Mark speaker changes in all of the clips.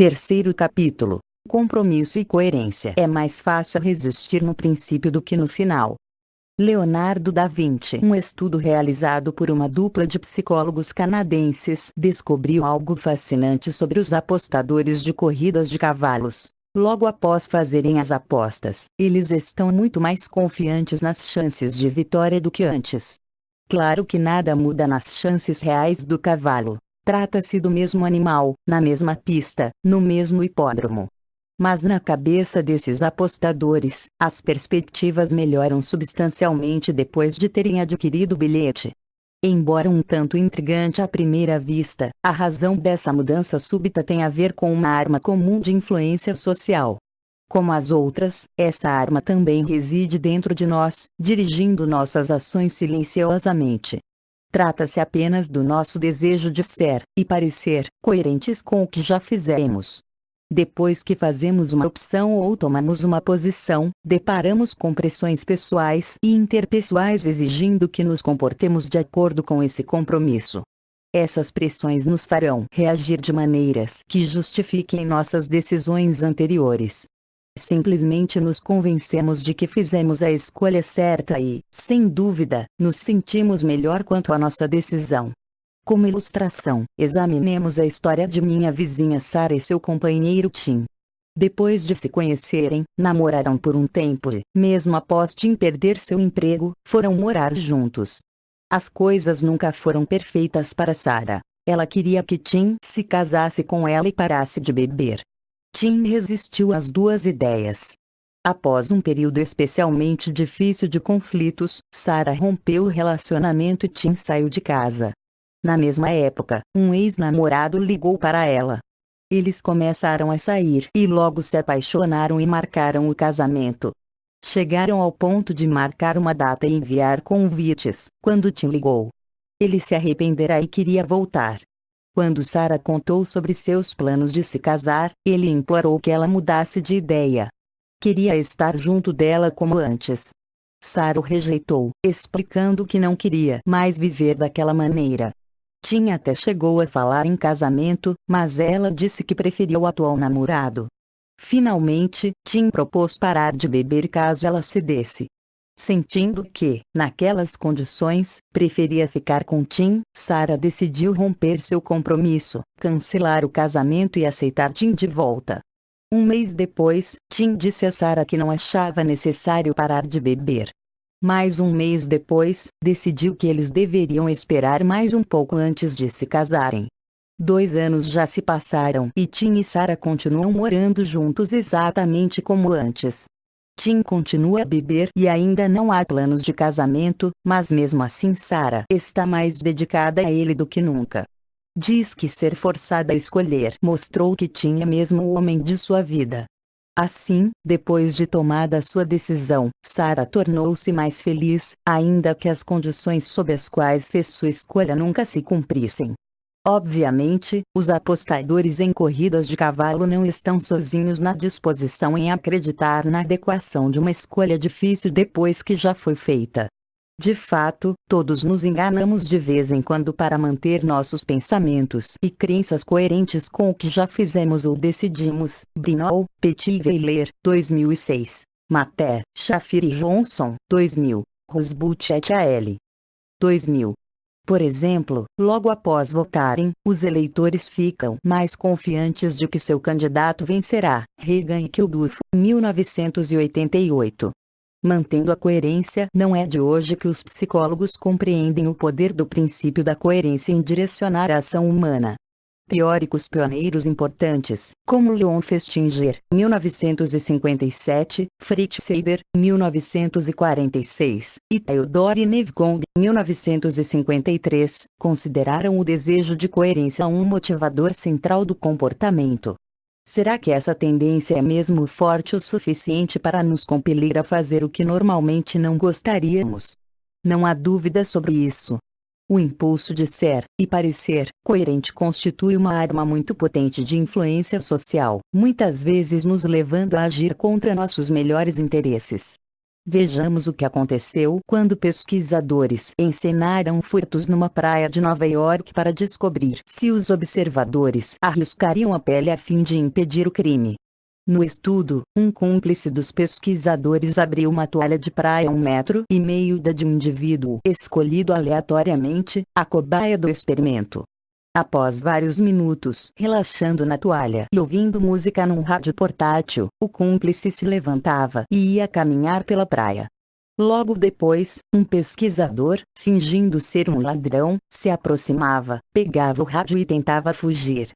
Speaker 1: Terceiro capítulo. Compromisso e coerência. É mais fácil resistir no princípio do que no final. Leonardo da Vinci. Um estudo realizado por uma dupla de psicólogos canadenses descobriu algo fascinante sobre os apostadores de corridas de cavalos. Logo após fazerem as apostas, eles estão muito mais confiantes nas chances de vitória do que antes. Claro que nada muda nas chances reais do cavalo. Trata-se do mesmo animal, na mesma pista, no mesmo hipódromo. Mas na cabeça desses apostadores, as perspectivas melhoram substancialmente depois de terem adquirido o bilhete. Embora um tanto intrigante à primeira vista, a razão dessa mudança súbita tem a ver com uma arma comum de influência social. Como as outras, essa arma também reside dentro de nós, dirigindo nossas ações silenciosamente. Trata-se apenas do nosso desejo de ser, e parecer, coerentes com o que já fizemos. Depois que fazemos uma opção ou tomamos uma posição, deparamos com pressões pessoais e interpessoais exigindo que nos comportemos de acordo com esse compromisso. Essas pressões nos farão reagir de maneiras que justifiquem nossas decisões anteriores. Simplesmente nos convencemos de que fizemos a escolha certa e, sem dúvida, nos sentimos melhor quanto à nossa decisão. Como ilustração, examinemos a história de minha vizinha Sarah e seu companheiro Tim. Depois de se conhecerem, namoraram por um tempo e, mesmo após Tim perder seu emprego, foram morar juntos. As coisas nunca foram perfeitas para Sarah. Ela queria que Tim se casasse com ela e parasse de beber. Tim resistiu às duas ideias. Após um período especialmente difícil de conflitos, Sarah rompeu o relacionamento e Tim saiu de casa. Na mesma época, um ex-namorado ligou para ela. Eles começaram a sair e logo se apaixonaram e marcaram o casamento. Chegaram ao ponto de marcar uma data e enviar convites, quando Tim ligou. Ele se arrependerá e queria voltar. Quando Sarah contou sobre seus planos de se casar, ele implorou que ela mudasse de ideia. Queria estar junto dela como antes. Sarah o rejeitou, explicando que não queria mais viver daquela maneira. Tim até chegou a falar em casamento, mas ela disse que preferia o atual namorado. Finalmente, Tim propôs parar de beber caso ela cedesse. Sentindo que, naquelas condições, preferia ficar com Tim, Sarah decidiu romper seu compromisso, cancelar o casamento e aceitar Tim de volta. Um mês depois, Tim disse a Sarah que não achava necessário parar de beber. Mais um mês depois, decidiu que eles deveriam esperar mais um pouco antes de se casarem. 2 anos já se passaram e Tim e Sarah continuam morando juntos exatamente como antes. Tim continua a beber e ainda não há planos de casamento, mas mesmo assim Sarah está mais dedicada a ele do que nunca. Diz que ser forçada a escolher mostrou que tinha mesmo o homem de sua vida. Assim, depois de tomada sua decisão, Sarah tornou-se mais feliz, ainda que as condições sob as quais fez sua escolha nunca se cumprissem. Obviamente, os apostadores em corridas de cavalo não estão sozinhos na disposição em acreditar na adequação de uma escolha difícil depois que já foi feita. De fato, todos nos enganamos de vez em quando para manter nossos pensamentos e crenças coerentes com o que já fizemos ou decidimos. Brinol, Petitweiler, 2006. Mater, Shafir e Johnson, 2000. Rosbut et al. 2000. Por exemplo, logo após votarem, os eleitores ficam mais confiantes de que seu candidato vencerá. Reagan e Kilduff, 1988. Mantendo a coerência, não é de hoje que os psicólogos compreendem o poder do princípio da coerência em direcionar a ação humana. Teóricos pioneiros importantes, como Leon Festinger, 1957, Fritz Seider, 1946, e Theodore Nevkong, 1953, consideraram o desejo de coerência um motivador central do comportamento. Será que essa tendência é mesmo forte o suficiente para nos compelir a fazer o que normalmente não gostaríamos? Não há dúvida sobre isso. O impulso de ser, e parecer, coerente constitui uma arma muito potente de influência social, muitas vezes nos levando a agir contra nossos melhores interesses. Vejamos o que aconteceu quando pesquisadores encenaram furtos numa praia de Nova York para descobrir se os observadores arriscariam a pele a fim de impedir o crime. No estudo, um cúmplice dos pesquisadores abriu uma toalha de praia a 1,5 metros da de um indivíduo escolhido aleatoriamente, a cobaia do experimento. Após vários minutos relaxando na toalha e ouvindo música num rádio portátil, o cúmplice se levantava e ia caminhar pela praia. Logo depois, um pesquisador, fingindo ser um ladrão, se aproximava, pegava o rádio e tentava fugir.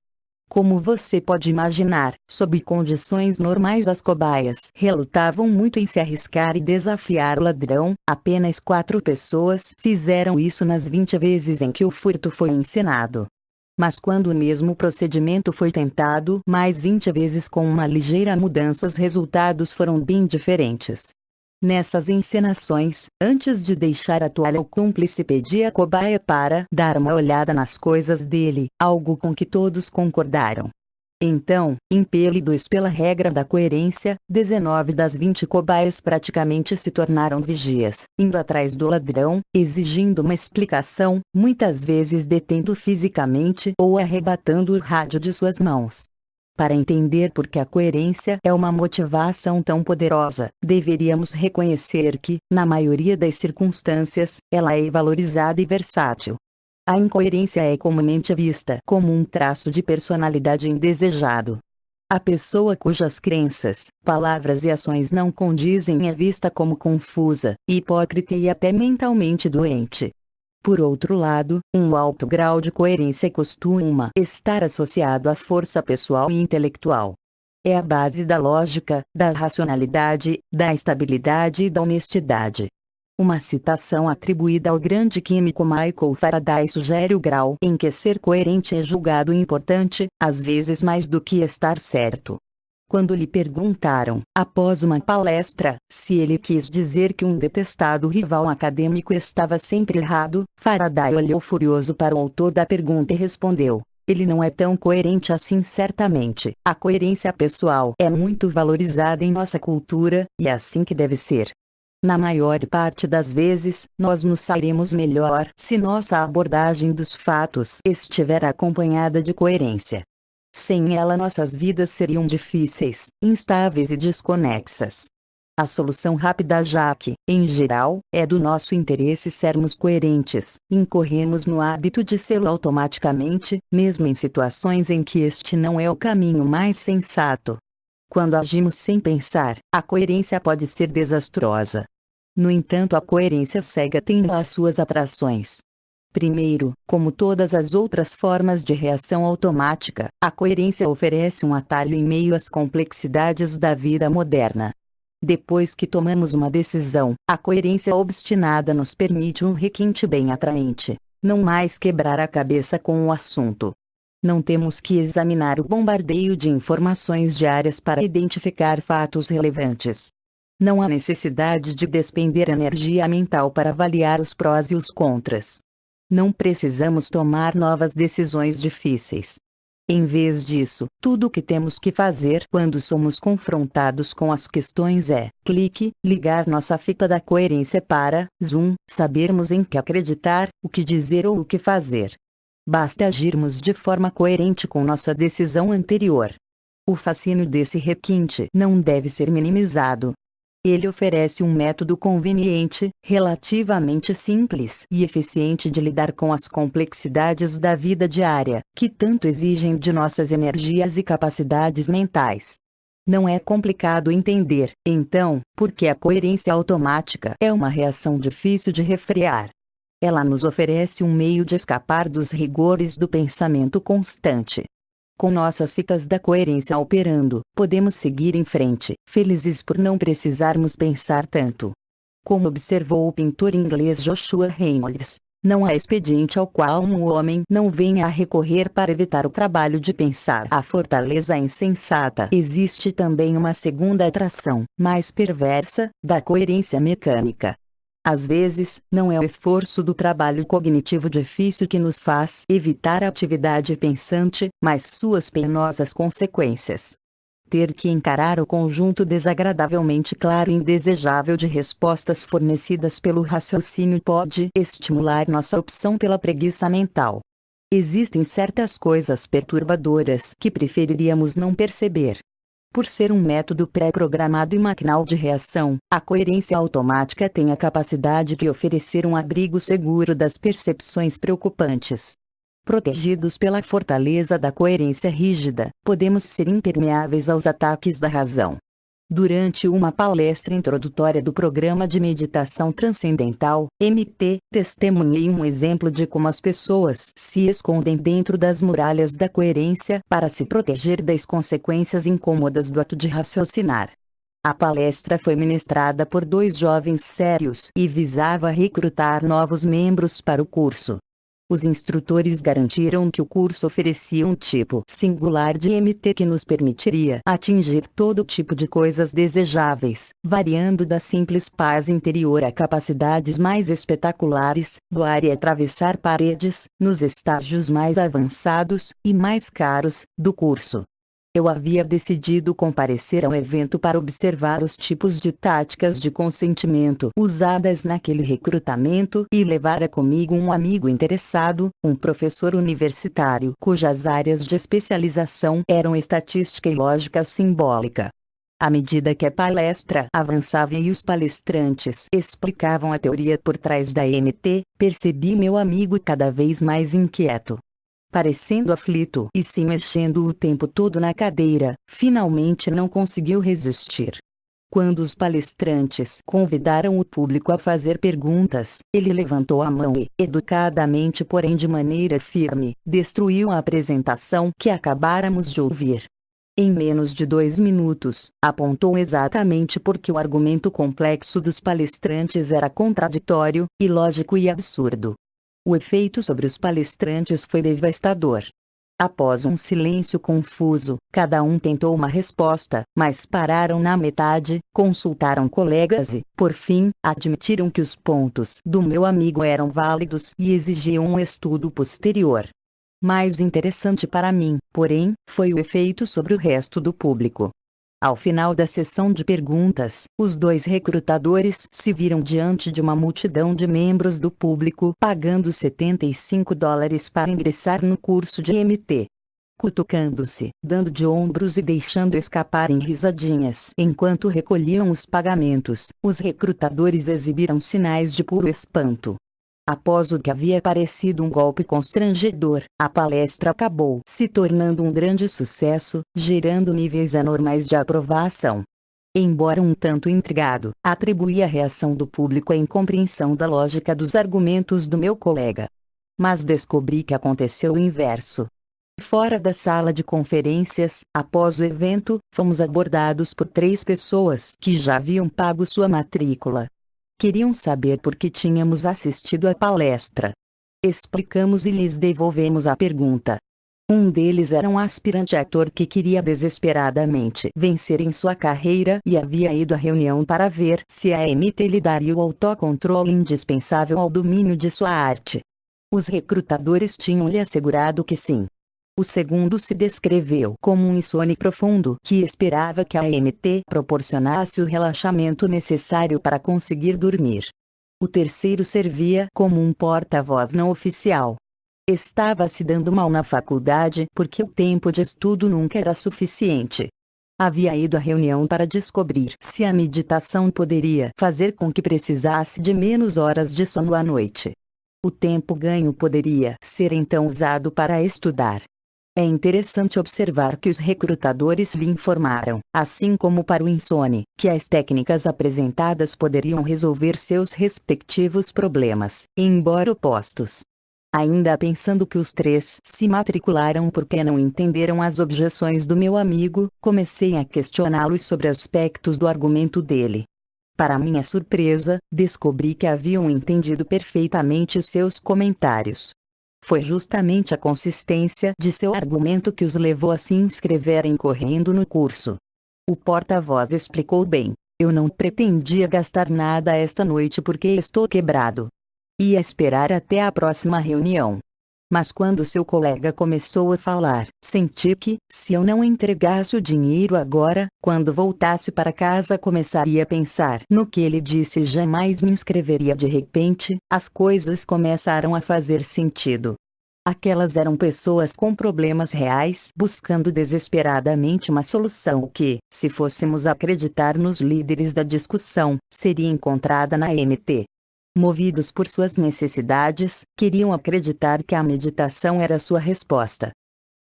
Speaker 1: Como você pode imaginar, sob condições normais as cobaias relutavam muito em se arriscar e desafiar o ladrão. Apenas 4 pessoas fizeram isso nas 20 vezes em que o furto foi encenado. Mas quando o mesmo procedimento foi tentado mais 20 vezes com uma ligeira mudança, os resultados foram bem diferentes. Nessas encenações, antes de deixar a toalha, o cúmplice pedia à cobaia para dar uma olhada nas coisas dele, algo com que todos concordaram. Então, impelidos pela regra da coerência, 19 das 20 cobaias praticamente se tornaram vigias, indo atrás do ladrão, exigindo uma explicação, muitas vezes detendo fisicamente ou arrebatando o rádio de suas mãos. Para entender por que a coerência é uma motivação tão poderosa, deveríamos reconhecer que, na maioria das circunstâncias, ela é valorizada e versátil. A incoerência é comumente vista como um traço de personalidade indesejado. A pessoa cujas crenças, palavras e ações não condizem é vista como confusa, hipócrita e até mentalmente doente. Por outro lado, um alto grau de coerência costuma estar associado à força pessoal e intelectual. É a base da lógica, da racionalidade, da estabilidade e da honestidade. Uma citação atribuída ao grande químico Michael Faraday sugere o grau em que ser coerente é julgado importante, às vezes mais do que estar certo. Quando lhe perguntaram, após uma palestra, se ele quis dizer que um detestado rival acadêmico estava sempre errado, Faraday olhou furioso para o autor da pergunta e respondeu: ele não é tão coerente assim. Certamente, a coerência pessoal é muito valorizada em nossa cultura, e é assim que deve ser. Na maior parte das vezes, nós nos sairemos melhor se nossa abordagem dos fatos estiver acompanhada de coerência. Sem ela, nossas vidas seriam difíceis, instáveis e desconexas. A solução rápida, já que, em geral, é do nosso interesse sermos coerentes, incorremos no hábito de sê-lo automaticamente, mesmo em situações em que este não é o caminho mais sensato. Quando agimos sem pensar, a coerência pode ser desastrosa. No entanto, a coerência cega tem as suas atrações. Primeiro, como todas as outras formas de reação automática, a coerência oferece um atalho em meio às complexidades da vida moderna. Depois que tomamos uma decisão, a coerência obstinada nos permite um requinte bem atraente: não mais quebrar a cabeça com o assunto. Não temos que examinar o bombardeio de informações diárias para identificar fatos relevantes. Não há necessidade de despender energia mental para avaliar os prós e os contras. Não precisamos tomar novas decisões difíceis. Em vez disso, tudo o que temos que fazer quando somos confrontados com as questões é, ligar nossa fita da coerência para, sabermos em que acreditar, o que dizer ou o que fazer. Basta agirmos de forma coerente com nossa decisão anterior. O fascínio desse requinte não deve ser minimizado. Ele oferece um método conveniente, relativamente simples e eficiente de lidar com as complexidades da vida diária, que tanto exigem de nossas energias e capacidades mentais. Não é complicado entender, então, por que a coerência automática é uma reação difícil de refrear. Ela nos oferece um meio de escapar dos rigores do pensamento constante. Com nossas fitas da coerência operando, podemos seguir em frente, felizes por não precisarmos pensar tanto. Como observou o pintor inglês Joshua Reynolds, não há expediente ao qual um homem não venha a recorrer para evitar o trabalho de pensar. A fortaleza insensata. Existe também uma segunda atração, mais perversa, da coerência mecânica. Às vezes, não é o esforço do trabalho cognitivo difícil que nos faz evitar a atividade pensante, mas suas penosas consequências. Ter que encarar o conjunto desagradavelmente claro e indesejável de respostas fornecidas pelo raciocínio pode estimular nossa opção pela preguiça mental. Existem certas coisas perturbadoras que preferiríamos não perceber. Por ser um método pré-programado e maquinal de reação, a coerência automática tem a capacidade de oferecer um abrigo seguro das percepções preocupantes. Protegidos pela fortaleza da coerência rígida, podemos ser impermeáveis aos ataques da razão. Durante uma palestra introdutória do Programa de Meditação Transcendental, MT, testemunhei um exemplo de como as pessoas se escondem dentro das muralhas da coerência para se proteger das consequências incômodas do ato de raciocinar. A palestra foi ministrada por 2 jovens sérios e visava recrutar novos membros para o curso. Os instrutores garantiram que o curso oferecia um tipo singular de MT que nos permitiria atingir todo tipo de coisas desejáveis, variando da simples paz interior a capacidades mais espetaculares, voar e atravessar paredes, nos estágios mais avançados e mais caros do curso. Eu havia decidido comparecer ao evento para observar os tipos de táticas de consentimento usadas naquele recrutamento e levara comigo um amigo interessado, um professor universitário cujas áreas de especialização eram estatística e lógica simbólica. À medida que a palestra avançava e os palestrantes explicavam a teoria por trás da MT, percebi meu amigo cada vez mais inquieto. Parecendo aflito e se mexendo o tempo todo na cadeira, finalmente não conseguiu resistir. Quando os palestrantes convidaram o público a fazer perguntas, ele levantou a mão e, educadamente porém de maneira firme, destruiu a apresentação que acabáramos de ouvir. Em menos de 2 minutos, apontou exatamente porque o argumento complexo dos palestrantes era contraditório, ilógico e absurdo. O efeito sobre os palestrantes foi devastador. Após um silêncio confuso, cada um tentou uma resposta, mas pararam na metade, consultaram colegas e, por fim, admitiram que os pontos do meu amigo eram válidos e exigiam um estudo posterior. Mais interessante para mim, porém, foi o efeito sobre o resto do público. Ao final da sessão de perguntas, os 2 recrutadores se viram diante de uma multidão de membros do público pagando $75 para ingressar no curso de MT. Cutucando-se, dando de ombros e deixando escaparem risadinhas enquanto recolhiam os pagamentos, os recrutadores exibiram sinais de puro espanto. Após o que havia parecido um golpe constrangedor, a palestra acabou se tornando um grande sucesso, gerando níveis anormais de aprovação. Embora um tanto intrigado, atribuí a reação do público à incompreensão da lógica dos argumentos do meu colega. Mas descobri que aconteceu o inverso. Fora da sala de conferências, após o evento, fomos abordados por 3 pessoas que já haviam pago sua matrícula. Queriam saber por que tínhamos assistido à palestra. Explicamos e lhes devolvemos a pergunta. Um deles era um aspirante ator que queria desesperadamente vencer em sua carreira e havia ido à reunião para ver se a MT lhe daria o autocontrole indispensável ao domínio de sua arte. Os recrutadores tinham-lhe assegurado que sim. O segundo se descreveu como um insone profundo que esperava que a MT proporcionasse o relaxamento necessário para conseguir dormir. O terceiro servia como um porta-voz não oficial. Estava se dando mal na faculdade porque o tempo de estudo nunca era suficiente. Havia ido à reunião para descobrir se a meditação poderia fazer com que precisasse de menos horas de sono à noite. O tempo ganho poderia ser então usado para estudar. É interessante observar que os recrutadores lhe informaram, assim como para o insone, que as técnicas apresentadas poderiam resolver seus respectivos problemas, embora opostos. Ainda pensando que os 3 se matricularam porque não entenderam as objeções do meu amigo, comecei a questioná-los sobre aspectos do argumento dele. Para minha surpresa, descobri que haviam entendido perfeitamente seus comentários. Foi justamente a consistência de seu argumento que os levou a se inscreverem correndo no curso. O porta-voz explicou bem. Eu não pretendia gastar nada esta noite porque estou quebrado. Ia esperar até a próxima reunião. Mas quando seu colega começou a falar, senti que, se eu não entregasse o dinheiro agora, quando voltasse para casa começaria a pensar no que ele disse e jamais me inscreveria. De repente, as coisas começaram a fazer sentido. Aquelas eram pessoas com problemas reais buscando desesperadamente uma solução que, se fôssemos acreditar nos líderes da discussão, seria encontrada na MT. Movidos por suas necessidades, queriam acreditar que a meditação era sua resposta.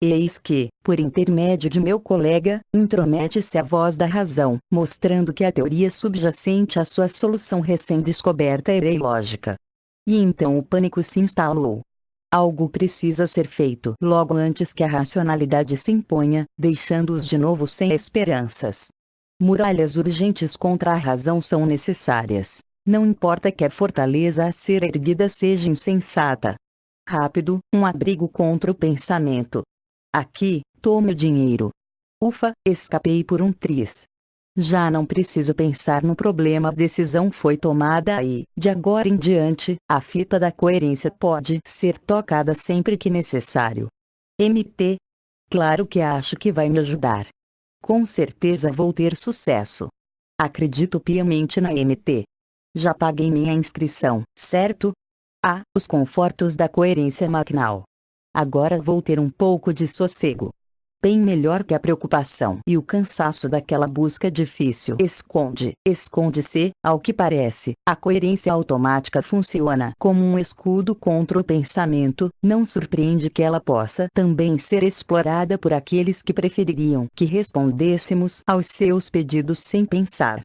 Speaker 1: Eis que, por intermédio de meu colega, intromete-se a voz da razão, mostrando que a teoria subjacente à sua solução recém-descoberta era ilógica. E então o pânico se instalou. Algo precisa ser feito logo antes que a racionalidade se imponha, deixando-os de novo sem esperanças. Muralhas urgentes contra a razão são necessárias. Não importa que a fortaleza a ser erguida seja insensata. Rápido, um abrigo contra o pensamento. Aqui, tome o dinheiro. Ufa, escapei por um triz. Já não preciso pensar no problema. A decisão foi tomada e, de agora em diante, a fita da coerência pode ser tocada sempre que necessário. MT. Claro que acho que vai me ajudar. Com certeza vou ter sucesso. Acredito piamente na MT. Já paguei minha inscrição, certo? Os confortos da coerência maquinal. Agora vou ter um pouco de sossego. Bem melhor que a preocupação e o cansaço daquela busca difícil. Esconde-se, ao que parece, a coerência automática funciona como um escudo contra o pensamento. Não surpreende que ela possa também ser explorada por aqueles que prefeririam que respondêssemos aos seus pedidos sem pensar.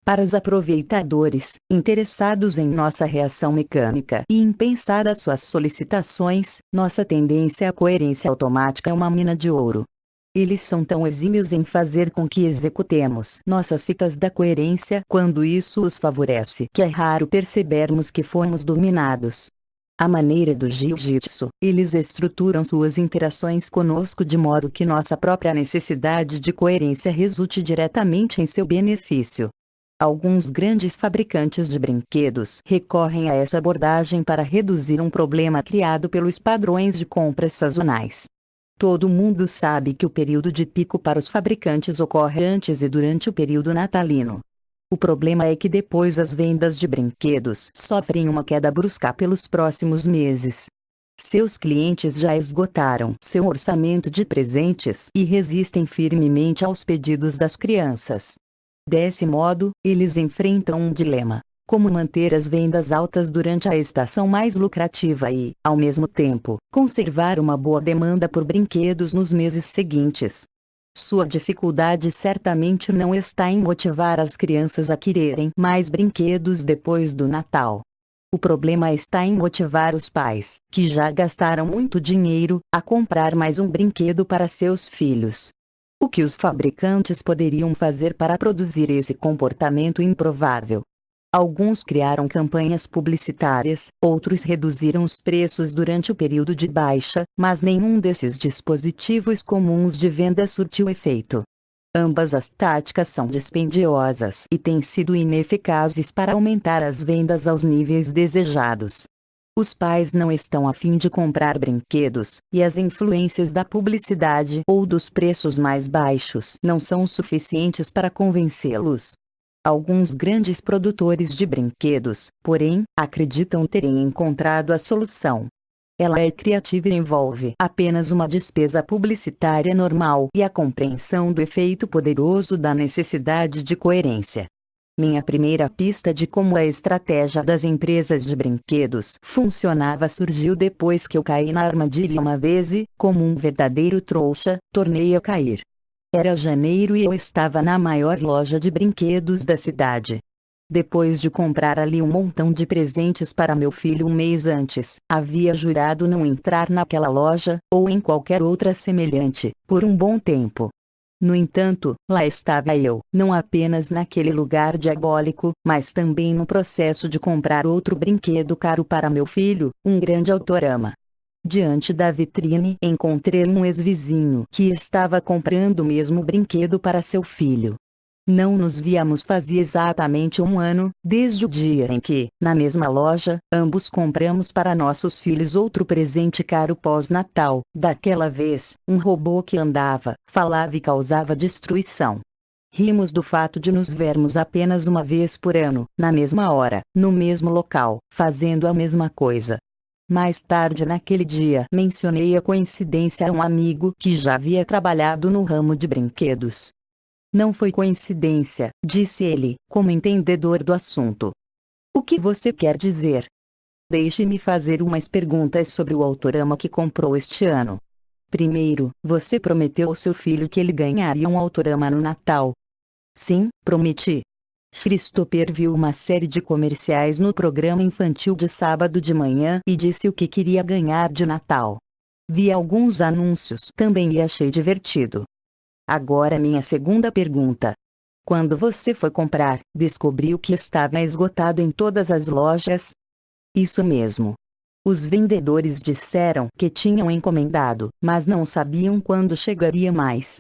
Speaker 1: Para os aproveitadores, interessados em nossa reação mecânica e em pensar as suas solicitações, nossa tendência à coerência automática é uma mina de ouro. Eles são tão exímios em fazer com que executemos nossas fitas da coerência quando isso os favorece que é raro percebermos que fomos dominados. À maneira do jiu-jitsu, eles estruturam suas interações conosco de modo que nossa própria necessidade de coerência resulte diretamente em seu benefício. Alguns grandes fabricantes de brinquedos recorrem a essa abordagem para reduzir um problema criado pelos padrões de compras sazonais. Todo mundo sabe que o período de pico para os fabricantes ocorre antes e durante o período natalino. O problema é que depois as vendas de brinquedos sofrem uma queda brusca pelos próximos meses. Seus clientes já esgotaram seu orçamento de presentes e resistem firmemente aos pedidos das crianças. Desse modo, eles enfrentam um dilema: como manter as vendas altas durante a estação mais lucrativa e, ao mesmo tempo, conservar uma boa demanda por brinquedos nos meses seguintes. Sua dificuldade certamente não está em motivar as crianças a quererem mais brinquedos depois do Natal. O problema está em motivar os pais, que já gastaram muito dinheiro, a comprar mais um brinquedo para seus filhos. O que os fabricantes poderiam fazer para produzir esse comportamento improvável? Alguns criaram campanhas publicitárias, outros reduziram os preços durante o período de baixa, mas nenhum desses dispositivos comuns de venda surtiu efeito. Ambas as táticas são dispendiosas e têm sido ineficazes para aumentar as vendas aos níveis desejados. Os pais não estão a fim de comprar brinquedos, e as influências da publicidade ou dos preços mais baixos não são suficientes para convencê-los. Alguns grandes produtores de brinquedos, porém, acreditam terem encontrado a solução. Ela é criativa e envolve apenas uma despesa publicitária normal e a compreensão do efeito poderoso da necessidade de coerência. Minha primeira pista de como a estratégia das empresas de brinquedos funcionava surgiu depois que eu caí na armadilha uma vez e, como um verdadeiro trouxa, tornei a cair. Era janeiro e eu estava na maior loja de brinquedos da cidade. Depois de comprar ali um montão de presentes para meu filho um mês antes, havia jurado não entrar naquela loja, ou em qualquer outra semelhante, por um bom tempo. No entanto, lá estava eu, não apenas naquele lugar diabólico, mas também no processo de comprar outro brinquedo caro para meu filho, um grande Autorama. Diante da vitrine encontrei um ex-vizinho que estava comprando o mesmo brinquedo para seu filho. Não nos víamos fazia exatamente um ano, desde o dia em que, na mesma loja, ambos compramos para nossos filhos outro presente caro pós-Natal. Daquela vez, um robô que andava, falava e causava destruição. Rimos do fato de nos vermos apenas uma vez por ano, na mesma hora, no mesmo local, fazendo a mesma coisa. Mais tarde naquele dia, mencionei a coincidência a um amigo que já havia trabalhado no ramo de brinquedos. Não foi coincidência, disse ele, como entendedor do assunto. O que você quer dizer? Deixe-me fazer umas perguntas sobre o Autorama que comprou este ano. Primeiro, você prometeu ao seu filho que ele ganharia um Autorama no Natal. Sim, prometi. Christopher viu uma série de comerciais no programa infantil de sábado de manhã e disse o que queria ganhar de Natal. Vi alguns anúncios também e achei divertido. Agora minha segunda pergunta. Quando você foi comprar, descobriu que estava esgotado em todas as lojas? Isso mesmo. Os vendedores disseram que tinham encomendado, mas não sabiam quando chegaria mais.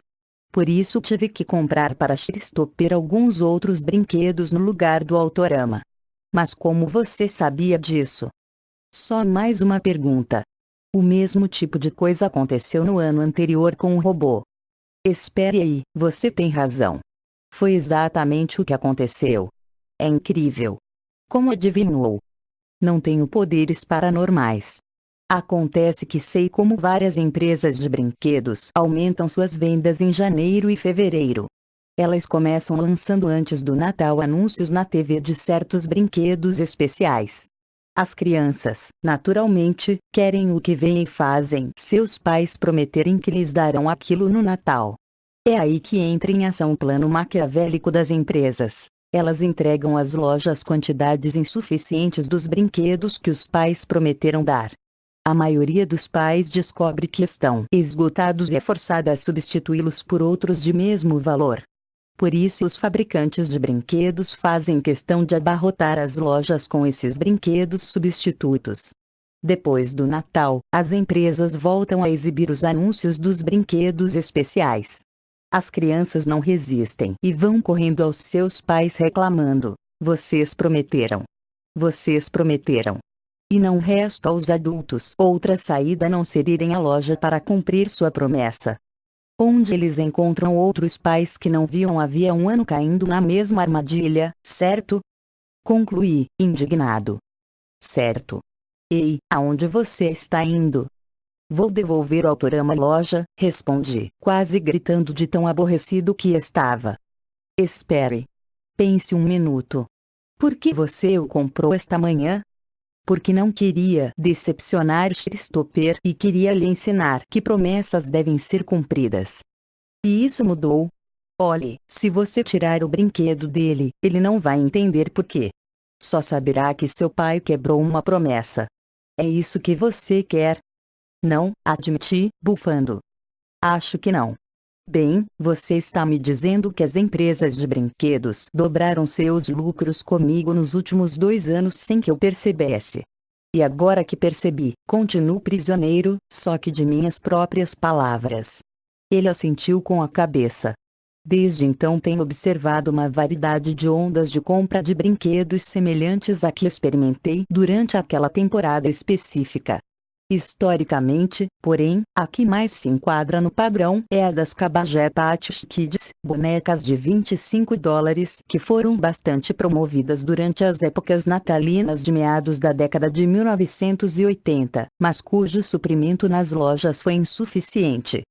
Speaker 1: Por isso tive que comprar para Christopher alguns outros brinquedos no lugar do Autorama. Mas como você sabia disso? Só mais uma pergunta. O mesmo tipo de coisa aconteceu no ano anterior com o robô. Espere aí, você tem razão. Foi exatamente o que aconteceu. É incrível. Como adivinhou? Não tenho poderes paranormais. Acontece que sei como várias empresas de brinquedos aumentam suas vendas em janeiro e fevereiro. Elas começam lançando antes do Natal anúncios na TV de certos brinquedos especiais. As crianças, naturalmente, querem o que vêm e fazem seus pais prometerem que lhes darão aquilo no Natal. É aí que entra em ação o plano maquiavélico das empresas. Elas entregam às lojas quantidades insuficientes dos brinquedos que os pais prometeram dar. A maioria dos pais descobre que estão esgotados e é forçada a substituí-los por outros de mesmo valor. Por isso os fabricantes de brinquedos fazem questão de abarrotar as lojas com esses brinquedos substitutos. Depois do Natal, as empresas voltam a exibir os anúncios dos brinquedos especiais. As crianças não resistem e vão correndo aos seus pais reclamando: "Vocês prometeram! Vocês prometeram!" E não resta aos adultos outra saída a não ser irem à loja para cumprir sua promessa. Onde eles encontram outros pais que não viam havia um ano caindo na mesma armadilha, certo? Concluí, indignado. Certo. Ei, aonde você está indo? Vou devolver o Autorama à loja, respondi, quase gritando de tão aborrecido que estava. Espere. Pense um minuto. Por que você o comprou esta manhã? Porque não queria decepcionar Christopher e queria lhe ensinar que promessas devem ser cumpridas. E isso mudou? Olhe, se você tirar o brinquedo dele, ele não vai entender por quê. Só saberá que seu pai quebrou uma promessa. É isso que você quer? Não, admiti, bufando. Acho que não. Bem, você está me dizendo que as empresas de brinquedos dobraram seus lucros comigo nos últimos 2 anos sem que eu percebesse. E agora que percebi, continuo prisioneiro, só que de minhas próprias palavras. Ele assentiu com a cabeça. Desde então tenho observado uma variedade de ondas de compra de brinquedos semelhantes à que experimentei durante aquela temporada específica. Historicamente, porém, a que mais se enquadra no padrão é a das Cabbage Patch Kids, bonecas de $25 que foram bastante promovidas durante as épocas natalinas de meados da década de 1980, mas cujo suprimento nas lojas foi insuficiente.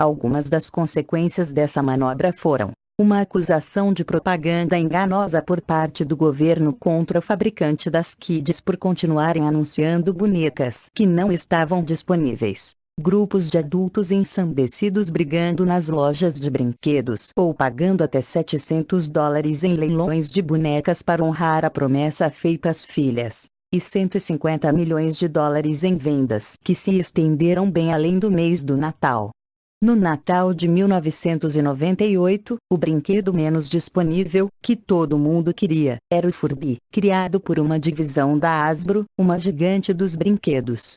Speaker 1: Algumas das consequências dessa manobra foram: uma acusação de propaganda enganosa por parte do governo contra o fabricante das Kids por continuarem anunciando bonecas que não estavam disponíveis. Grupos de adultos ensandecidos brigando nas lojas de brinquedos ou pagando até $700 em leilões de bonecas para honrar a promessa feita às filhas. E $150 milhões em vendas que se estenderam bem além do mês do Natal. No Natal de 1998, o brinquedo menos disponível, que todo mundo queria, era o Furby, criado por uma divisão da Hasbro, uma gigante dos brinquedos.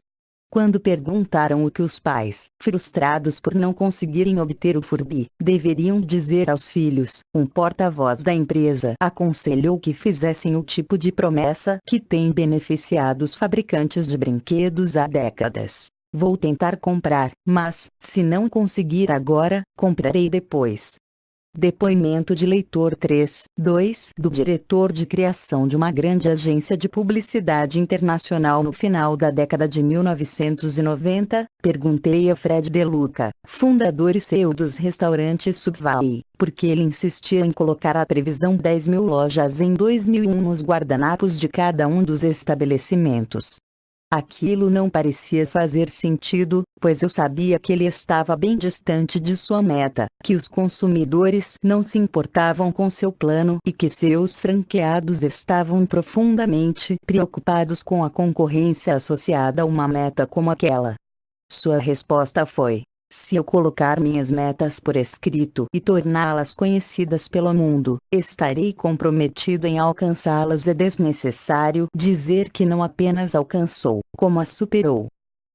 Speaker 1: Quando perguntaram o que os pais, frustrados por não conseguirem obter o Furby, deveriam dizer aos filhos, um porta-voz da empresa aconselhou que fizessem o tipo de promessa que tem beneficiado os fabricantes de brinquedos há décadas. Vou tentar comprar, mas, se não conseguir agora, comprarei depois. Depoimento de leitor 3.2 do diretor de criação de uma grande agência de publicidade internacional no final da década de 1990, perguntei a Fred De Luca, fundador e CEO dos restaurantes Subway, porque ele insistia em colocar a previsão 10.000 lojas em 2001 nos guardanapos de cada um dos estabelecimentos. Aquilo não parecia fazer sentido, pois eu sabia que ele estava bem distante de sua meta, que os consumidores não se importavam com seu plano e que seus franqueados estavam profundamente preocupados com a concorrência associada a uma meta como aquela. Sua resposta foi: se eu colocar minhas metas por escrito e torná-las conhecidas pelo mundo, estarei comprometido em alcançá-las. É desnecessário dizer que não apenas alcançou, como as superou.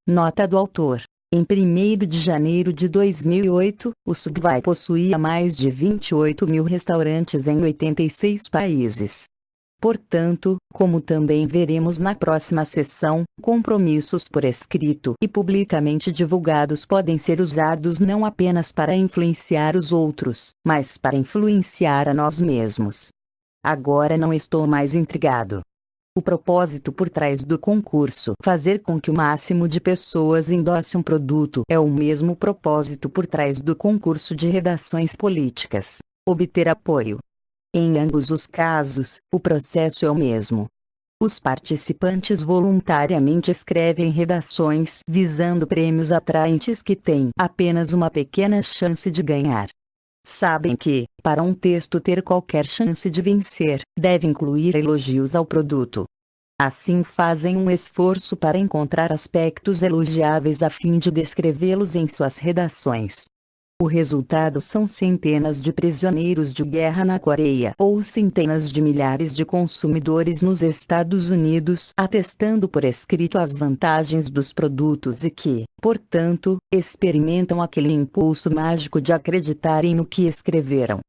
Speaker 1: Nota do autor. Em 1º de janeiro de 2008, o Subway possuía mais de 28.000 restaurantes em 86 países. Portanto, como também veremos na próxima sessão, compromissos por escrito e publicamente divulgados podem ser usados não apenas para influenciar os outros, mas para influenciar a nós mesmos. Agora não estou mais intrigado. O propósito por trás do concurso, fazer com que o máximo de pessoas endosse um produto, é o mesmo propósito por trás do concurso de redações políticas: obter apoio. Em ambos os casos, o processo é o mesmo. Os participantes voluntariamente escrevem redações visando prêmios atraentes que têm apenas uma pequena chance de ganhar. Sabem que, para um texto ter qualquer chance de vencer, deve incluir elogios ao produto. Assim fazem um esforço para encontrar aspectos elogiáveis a fim de descrevê-los em suas redações. O resultado são centenas de prisioneiros de guerra na Coreia ou centenas de milhares de consumidores nos Estados Unidos atestando por escrito as vantagens dos produtos e que, portanto, experimentam aquele impulso mágico de acreditarem no que escreveram.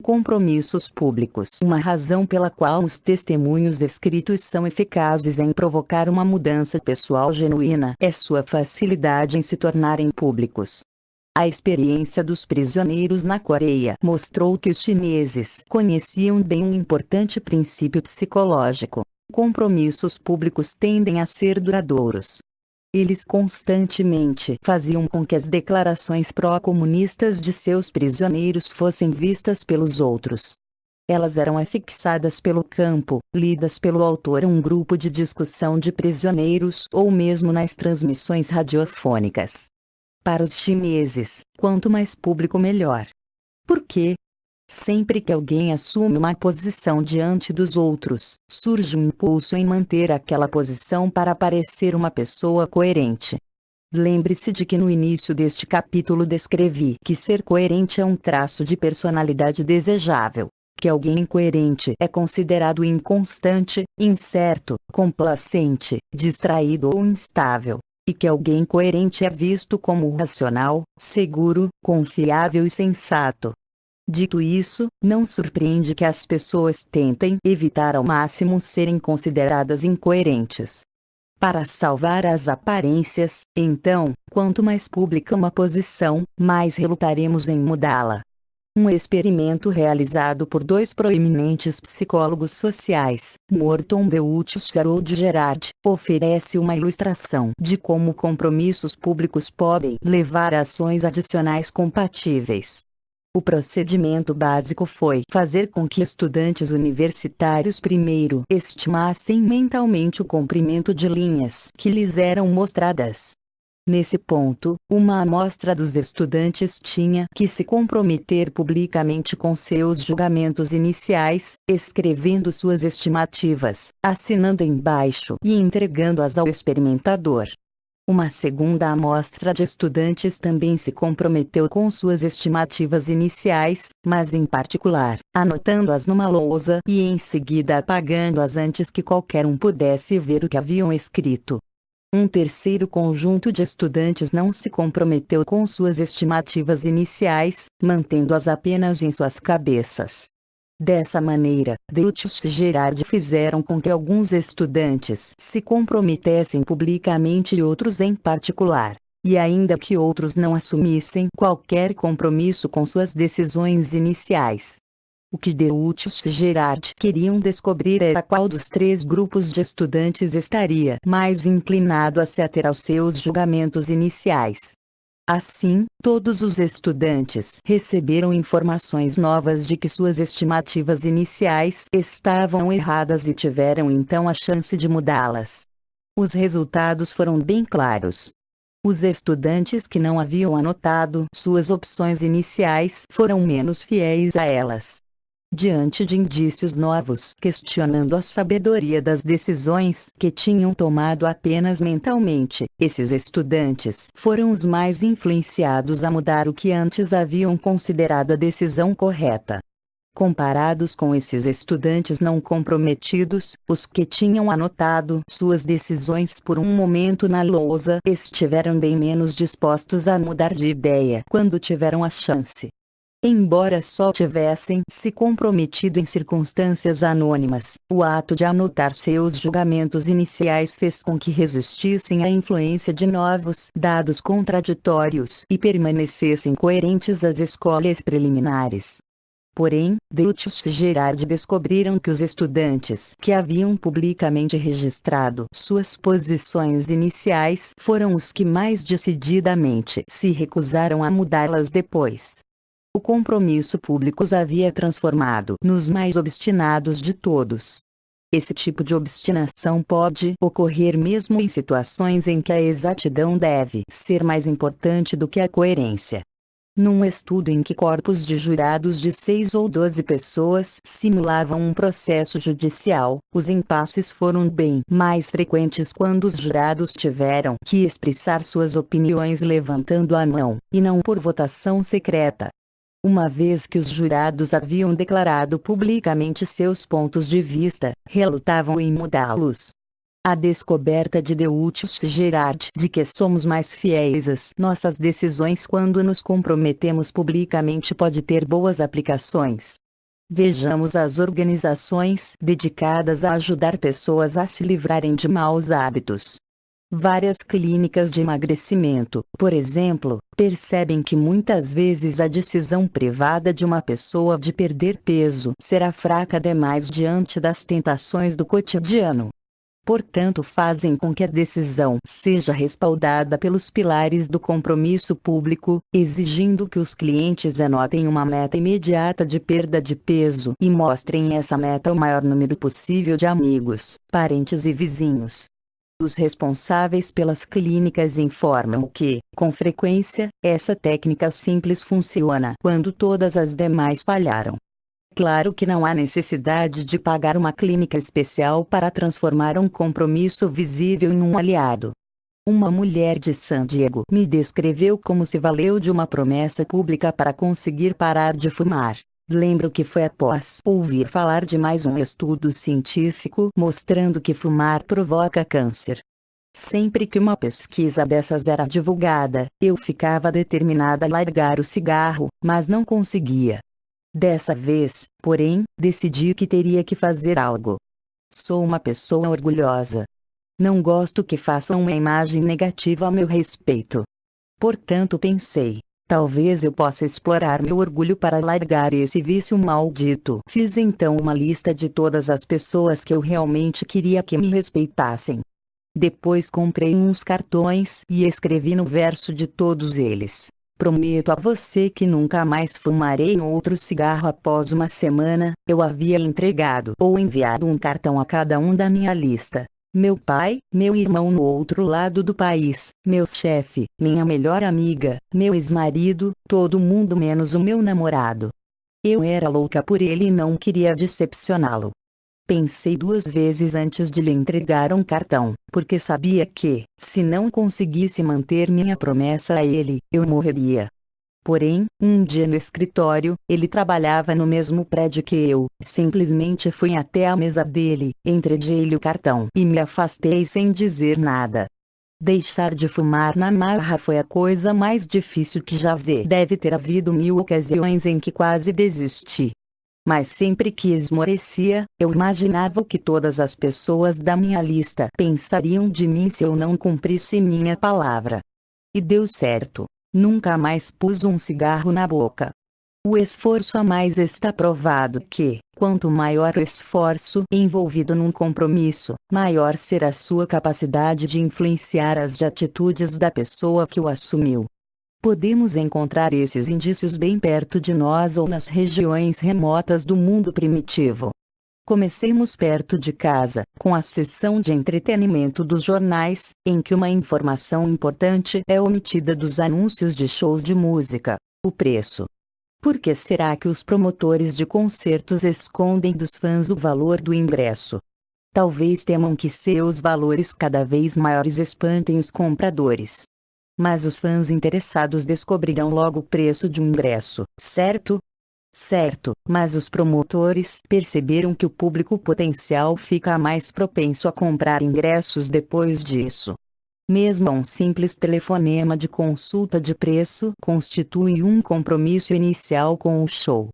Speaker 1: Compromissos públicos. Uma razão pela qual os testemunhos escritos são eficazes em provocar uma mudança pessoal genuína é sua facilidade em se tornarem públicos. A experiência dos prisioneiros na Coreia mostrou que os chineses conheciam bem um importante princípio psicológico: compromissos públicos tendem a ser duradouros. Eles constantemente faziam com que as declarações pró-comunistas de seus prisioneiros fossem vistas pelos outros. Elas eram afixadas pelo campo, lidas pelo autor em um grupo de discussão de prisioneiros ou mesmo nas transmissões radiofônicas. Para os chineses, quanto mais público melhor. Por quê? Sempre que alguém assume uma posição diante dos outros, surge um impulso em manter aquela posição para parecer uma pessoa coerente. Lembre-se de que no início deste capítulo descrevi que ser coerente é um traço de personalidade desejável, que alguém incoerente é considerado inconstante, incerto, complacente, distraído ou instável. E que alguém coerente é visto como racional, seguro, confiável e sensato. Dito isso, não surpreende que as pessoas tentem evitar ao máximo serem consideradas incoerentes. Para salvar as aparências, então, quanto mais pública uma posição, mais relutaremos em mudá-la. Um experimento realizado por dois proeminentes psicólogos sociais, Morton Deutsch e Harold Gerard, oferece uma ilustração de como compromissos públicos podem levar a ações adicionais compatíveis. O procedimento básico foi fazer com que estudantes universitários primeiro estimassem mentalmente o comprimento de linhas que lhes eram mostradas. Nesse ponto, uma amostra dos estudantes tinha que se comprometer publicamente com seus julgamentos iniciais, escrevendo suas estimativas, assinando embaixo e entregando-as ao experimentador. Uma segunda amostra de estudantes também se comprometeu com suas estimativas iniciais, mas em particular, anotando-as numa lousa e em seguida apagando-as antes que qualquer um pudesse ver o que haviam escrito. Um terceiro conjunto de estudantes não se comprometeu com suas estimativas iniciais, mantendo-as apenas em suas cabeças. Dessa maneira, Deutsch e Gerard fizeram com que alguns estudantes se comprometessem publicamente e outros em particular, e ainda que outros não assumissem qualquer compromisso com suas decisões iniciais. O que Deutsch e Gerard queriam descobrir era qual dos três grupos de estudantes estaria mais inclinado a se ater aos seus julgamentos iniciais. Assim, todos os estudantes receberam informações novas de que suas estimativas iniciais estavam erradas e tiveram então a chance de mudá-las. Os resultados foram bem claros. Os estudantes que não haviam anotado suas opções iniciais foram menos fiéis a elas. Diante de indícios novos questionando a sabedoria das decisões que tinham tomado apenas mentalmente, esses estudantes foram os mais influenciados a mudar o que antes haviam considerado a decisão correta. Comparados com esses estudantes não comprometidos, os que tinham anotado suas decisões por um momento na lousa estiveram bem menos dispostos a mudar de ideia quando tiveram a chance. Embora só tivessem se comprometido em circunstâncias anônimas, o ato de anotar seus julgamentos iniciais fez com que resistissem à influência de novos dados contraditórios e permanecessem coerentes às escolhas preliminares. Porém, Deutsch e Gerard descobriram que os estudantes que haviam publicamente registrado suas posições iniciais foram os que mais decididamente se recusaram a mudá-las depois. O compromisso público os havia transformado nos mais obstinados de todos. Esse tipo de obstinação pode ocorrer mesmo em situações em que a exatidão deve ser mais importante do que a coerência. Num estudo em que corpos de jurados de 6 ou 12 pessoas simulavam um processo judicial, os impasses foram bem mais frequentes quando os jurados tiveram que expressar suas opiniões levantando a mão, e não por votação secreta. Uma vez que os jurados haviam declarado publicamente seus pontos de vista, relutavam em mudá-los. A descoberta de Deutsch e Gerard de que somos mais fiéis às nossas decisões quando nos comprometemos publicamente pode ter boas aplicações. Vejamos as organizações dedicadas a ajudar pessoas a se livrarem de maus hábitos. Várias clínicas de emagrecimento, por exemplo, percebem que muitas vezes a decisão privada de uma pessoa de perder peso será fraca demais diante das tentações do cotidiano. Portanto, fazem com que a decisão seja respaldada pelos pilares do compromisso público, exigindo que os clientes anotem uma meta imediata de perda de peso e mostrem essa meta ao maior número possível de amigos, parentes e vizinhos. Os responsáveis pelas clínicas informam que, com frequência, essa técnica simples funciona quando todas as demais falharam. Claro que não há necessidade de pagar uma clínica especial para transformar um compromisso visível em um aliado. Uma mulher de San Diego me descreveu como se valeu de uma promessa pública para conseguir parar de fumar. Lembro que foi após ouvir falar de mais um estudo científico mostrando que fumar provoca câncer. Sempre que uma pesquisa dessas era divulgada, eu ficava determinada a largar o cigarro, mas não conseguia. Dessa vez, porém, decidi que teria que fazer algo. Sou uma pessoa orgulhosa. Não gosto que façam uma imagem negativa a meu respeito. Portanto, pensei, talvez eu possa explorar meu orgulho para largar esse vício maldito. Fiz então uma lista de todas as pessoas que eu realmente queria que me respeitassem. Depois comprei uns cartões e escrevi no verso de todos eles: prometo a você que nunca mais fumarei outro cigarro. Após uma semana, eu havia entregado ou enviado um cartão a cada um da minha lista. Meu pai, meu irmão no outro lado do país, meu chefe, minha melhor amiga, meu ex-marido, todo mundo menos o meu namorado. Eu era louca por ele e não queria decepcioná-lo. Pensei 2 vezes antes de lhe entregar um cartão, porque sabia que, se não conseguisse manter minha promessa a ele, eu morreria. Porém, um dia no escritório, ele trabalhava no mesmo prédio que eu. Simplesmente fui até a mesa dele, entreguei-lhe o cartão e me afastei sem dizer nada. Deixar de fumar na marra foi a coisa mais difícil que já vi. Deve ter havido 1000 ocasiões em que quase desisti. Mas sempre que esmorecia, eu imaginava o que todas as pessoas da minha lista pensariam de mim se eu não cumprisse minha palavra. E deu certo. Nunca mais pus um cigarro na boca. O esforço a mais está provado que, quanto maior o esforço envolvido num compromisso, maior será sua capacidade de influenciar as atitudes da pessoa que o assumiu. Podemos encontrar esses indícios bem perto de nós ou nas regiões remotas do mundo primitivo. Comecemos perto de casa, com a seção de entretenimento dos jornais, em que uma informação importante é omitida dos anúncios de shows de música: o preço. Por que será que os promotores de concertos escondem dos fãs o valor do ingresso? Talvez temam que seus valores cada vez maiores espantem os compradores. Mas os fãs interessados descobrirão logo o preço de um ingresso, certo? Certo, mas os promotores perceberam que o público potencial fica mais propenso a comprar ingressos depois disso. Mesmo um simples telefonema de consulta de preço constitui um compromisso inicial com o show.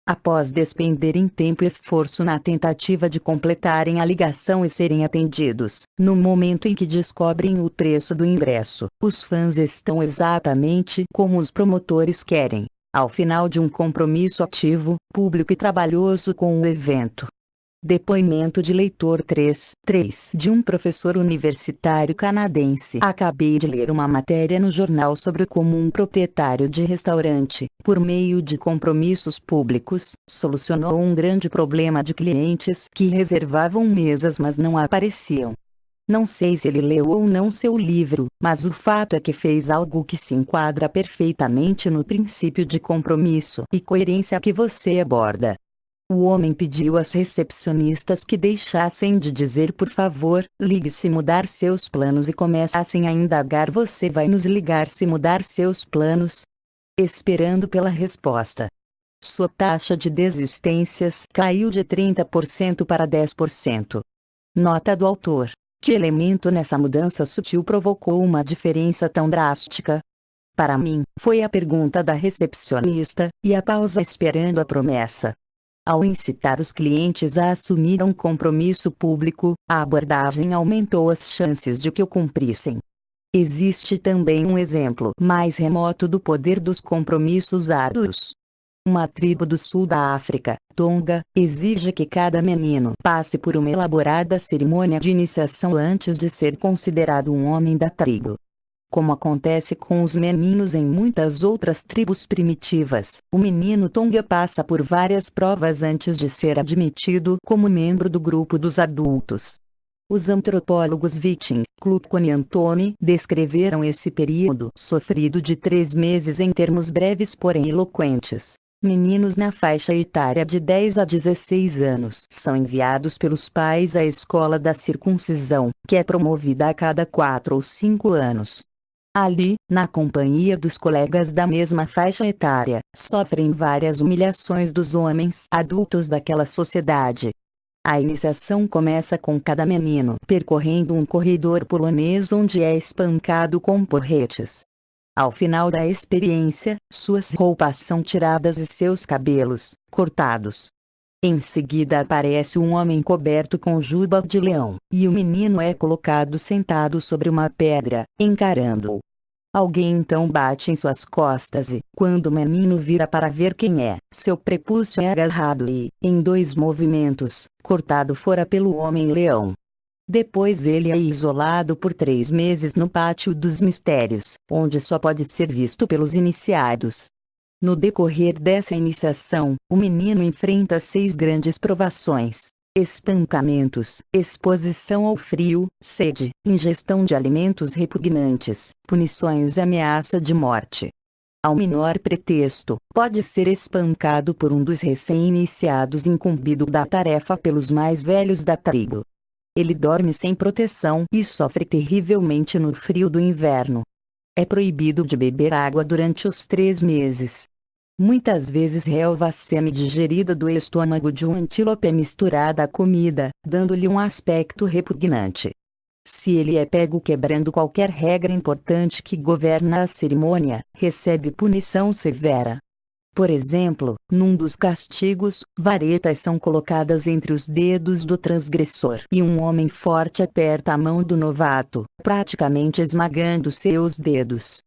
Speaker 1: Após despenderem tempo e esforço na tentativa de completarem a ligação e serem atendidos, no momento em que descobrem o preço do ingresso, os fãs estão exatamente como os promotores querem, ao final de um compromisso ativo, público e trabalhoso com o evento. Depoimento de leitor 3 de um professor universitário canadense. Acabei de ler uma matéria no jornal sobre como um proprietário de restaurante, por meio de compromissos públicos, solucionou um grande problema de clientes que reservavam mesas mas não apareciam. Não sei se ele leu ou não seu livro, mas o fato é que fez algo que se enquadra perfeitamente no princípio de compromisso e coerência que você aborda. O homem pediu às recepcionistas que deixassem de dizer por favor, ligue se mudar seus planos e começassem a indagar: você vai nos ligar se mudar seus planos? Esperando pela resposta. Sua taxa de desistências caiu de 30% para 10%. Nota do autor. Que elemento nessa mudança sutil provocou uma diferença tão drástica? Para mim, foi a pergunta da recepcionista, e a pausa esperando a promessa. Ao incitar os clientes a assumir um compromisso público, a abordagem aumentou as chances de que o cumprissem. Existe também um exemplo mais remoto do poder dos compromissos árduos. Uma tribo do sul da África, Tonga, exige que cada menino passe por uma elaborada cerimônia de iniciação antes de ser considerado um homem da tribo. Como acontece com os meninos em muitas outras tribos primitivas, o menino Tonga passa por várias provas antes de ser admitido como membro do grupo dos adultos. Os antropólogos Viting, Klukon e Antony descreveram esse período sofrido de 3 meses em termos breves porém eloquentes. Meninos na faixa etária de 10 a 16 anos são enviados pelos pais à escola da circuncisão, que é promovida a cada 4 ou 5 anos. Ali, na companhia dos colegas da mesma faixa etária, sofrem várias humilhações dos homens adultos daquela sociedade. A iniciação começa com cada menino percorrendo um corredor polonês onde é espancado com porretes. Ao final da experiência, suas roupas são tiradas e seus cabelos cortados. Em seguida aparece um homem coberto com juba de leão, e o menino é colocado sentado sobre uma pedra, encarando-o. Alguém então bate em suas costas e, quando o menino vira para ver quem é, seu prepúcio é agarrado e, em 2 movimentos, cortado fora pelo homem-leão. Depois ele é isolado por 3 meses no Pátio dos Mistérios, onde só pode ser visto pelos iniciados. No decorrer dessa iniciação, o menino enfrenta 6 grandes provações: espancamentos, exposição ao frio, sede, ingestão de alimentos repugnantes, punições e ameaça de morte. Ao menor pretexto, pode ser espancado por um dos recém-iniciados incumbido da tarefa pelos mais velhos da tribo. Ele dorme sem proteção e sofre terrivelmente no frio do inverno. É proibido de beber água durante os 3 meses. Muitas vezes relva semi-digerida do estômago de um antílope é misturada à comida, dando-lhe um aspecto repugnante. Se ele é pego quebrando qualquer regra importante que governa a cerimônia, recebe punição severa. Por exemplo, num dos castigos, varetas são colocadas entre os dedos do transgressor e um homem forte aperta a mão do novato, praticamente esmagando seus dedos.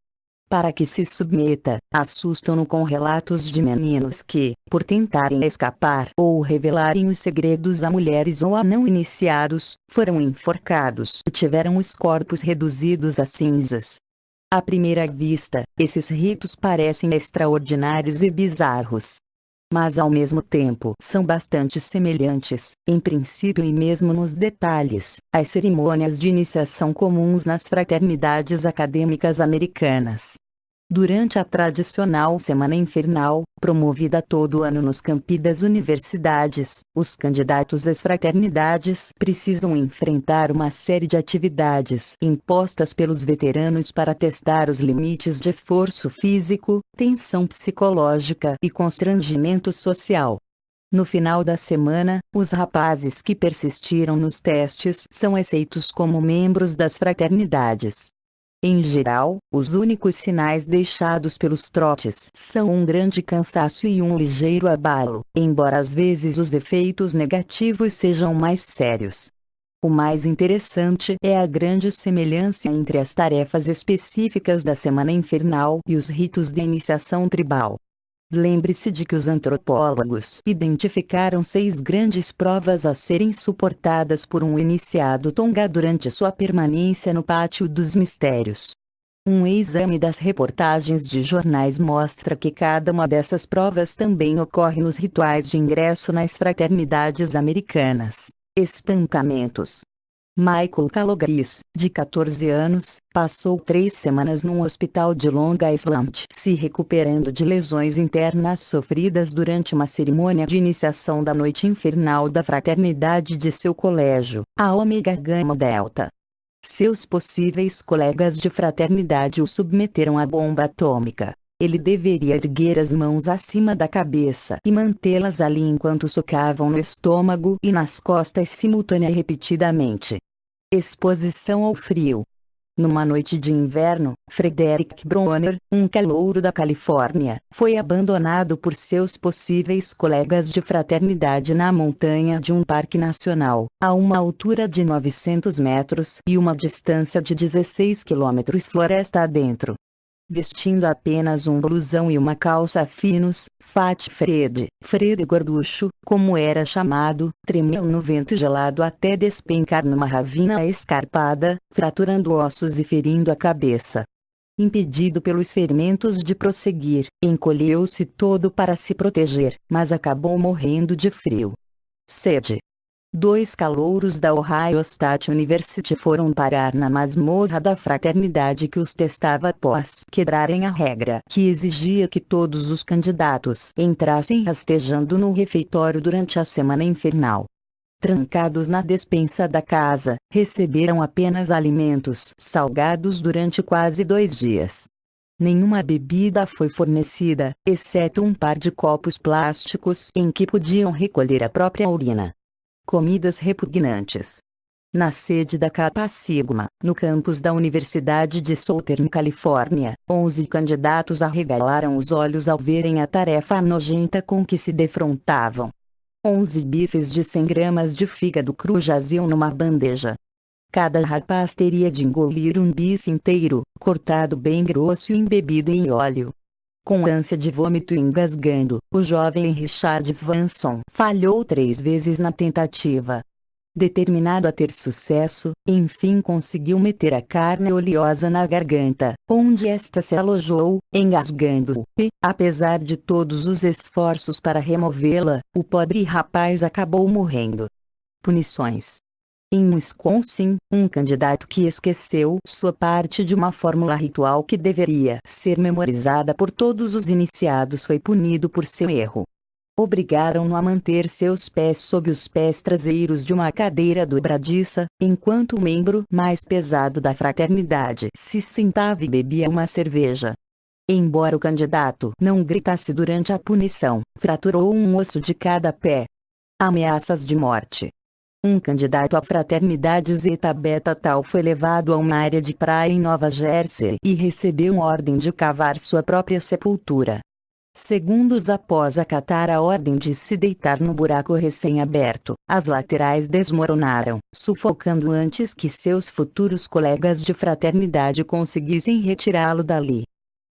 Speaker 1: Para que se submeta, assustam-no com relatos de meninos que, por tentarem escapar ou revelarem os segredos a mulheres ou a não iniciados, foram enforcados e tiveram os corpos reduzidos a cinzas. À primeira vista, esses ritos parecem extraordinários e bizarros. Mas ao mesmo tempo são bastante semelhantes, em princípio e mesmo nos detalhes, às cerimônias de iniciação comuns nas fraternidades acadêmicas americanas. Durante a tradicional Semana Infernal, promovida todo ano nos campi das universidades, os candidatos às fraternidades precisam enfrentar uma série de atividades impostas pelos veteranos para testar os limites de esforço físico, tensão psicológica e constrangimento social. No final da semana, os rapazes que persistiram nos testes são aceitos como membros das fraternidades. Em geral, os únicos sinais deixados pelos trotes são um grande cansaço e um ligeiro abalo, embora às vezes os efeitos negativos sejam mais sérios. O mais interessante é a grande semelhança entre as tarefas específicas da Semana Infernal e os ritos de iniciação tribal. Lembre-se de que os antropólogos identificaram 6 grandes provas a serem suportadas por um iniciado Tonga durante sua permanência no Pátio dos Mistérios. Um exame das reportagens de jornais mostra que cada uma dessas provas também ocorre nos rituais de ingresso nas fraternidades americanas. Espancamentos. Michael Calogris, de 14 anos, passou 3 semanas num hospital de Long Island se recuperando de lesões internas sofridas durante uma cerimônia de iniciação da noite infernal da fraternidade de seu colégio, a Omega Gamma Delta. Seus possíveis colegas de fraternidade o submeteram à bomba atômica. Ele deveria erguer as mãos acima da cabeça e mantê-las ali enquanto socavam no estômago e nas costas simultânea e repetidamente. Exposição ao frio. Numa noite de inverno, Frederick Bronner, um calouro da Califórnia, foi abandonado por seus possíveis colegas de fraternidade na montanha de um parque nacional, a uma altura de 900 metros e uma distância de 16 quilômetros floresta adentro. Vestindo apenas um blusão e uma calça finos, Fat Fred Gorducho, como era chamado, tremeu no vento gelado até despencar numa ravina escarpada, fraturando ossos e ferindo a cabeça. Impedido pelos ferimentos de prosseguir, encolheu-se todo para se proteger, mas acabou morrendo de frio. Sede. 2 calouros da Ohio State University foram parar na masmorra da fraternidade que os testava após quebrarem a regra que exigia que todos os candidatos entrassem rastejando no refeitório durante a semana infernal. Trancados na despensa da casa, receberam apenas alimentos salgados durante quase 2 dias. Nenhuma bebida foi fornecida, exceto um par de copos plásticos em que podiam recolher a própria urina. Comidas repugnantes. Na sede da Kappa Sigma, no campus da Universidade de Southern Califórnia, 11 candidatos arregalaram os olhos ao verem a tarefa nojenta com que se defrontavam. 11 bifes de 100 gramas de fígado cru jaziam numa bandeja. Cada rapaz teria de engolir um bife inteiro, cortado bem grosso e embebido em óleo. Com ânsia de vômito e engasgando, o jovem Richard Swanson falhou 3 vezes na tentativa. Determinado a ter sucesso, enfim conseguiu meter a carne oleosa na garganta, onde esta se alojou, engasgando, e, apesar de todos os esforços para removê-la, o pobre rapaz acabou morrendo. Punições. Em Wisconsin, um candidato que esqueceu sua parte de uma fórmula ritual que deveria ser memorizada por todos os iniciados foi punido por seu erro. Obrigaram-no a manter seus pés sob os pés traseiros de uma cadeira dobradiça, enquanto o membro mais pesado da fraternidade se sentava e bebia uma cerveja. Embora o candidato não gritasse durante a punição, fraturou um osso de cada pé. Ameaças de morte. Um candidato à fraternidade Zeta Beta Tau foi levado a uma área de praia em Nova Jersey e recebeu ordem de cavar sua própria sepultura. Segundos após acatar a ordem de se deitar no buraco recém-aberto, as laterais desmoronaram, sufocando antes que seus futuros colegas de fraternidade conseguissem retirá-lo dali.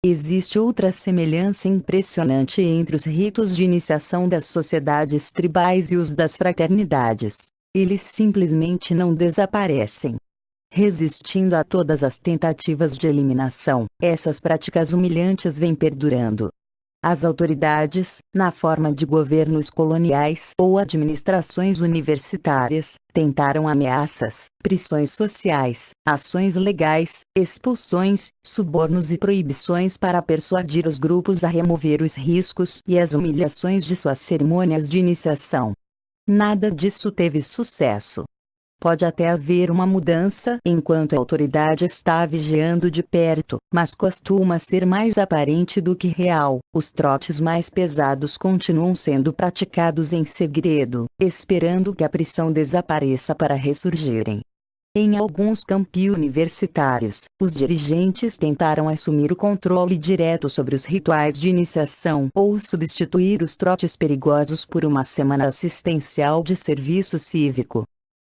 Speaker 1: Existe outra semelhança impressionante entre os ritos de iniciação das sociedades tribais e os das fraternidades. Eles simplesmente não desaparecem. Resistindo a todas as tentativas de eliminação, essas práticas humilhantes vêm perdurando. As autoridades, na forma de governos coloniais ou administrações universitárias, tentaram ameaças, pressões sociais, ações legais, expulsões, subornos e proibições para persuadir os grupos a remover os riscos e as humilhações de suas cerimônias de iniciação. Nada disso teve sucesso. Pode até haver uma mudança enquanto a autoridade está vigiando de perto, mas costuma ser mais aparente do que real. Os trotes mais pesados continuam sendo praticados em segredo, esperando que a pressão desapareça para ressurgirem. Em alguns campi universitários, os dirigentes tentaram assumir o controle direto sobre os rituais de iniciação ou substituir os trotes perigosos por uma semana assistencial de serviço cívico.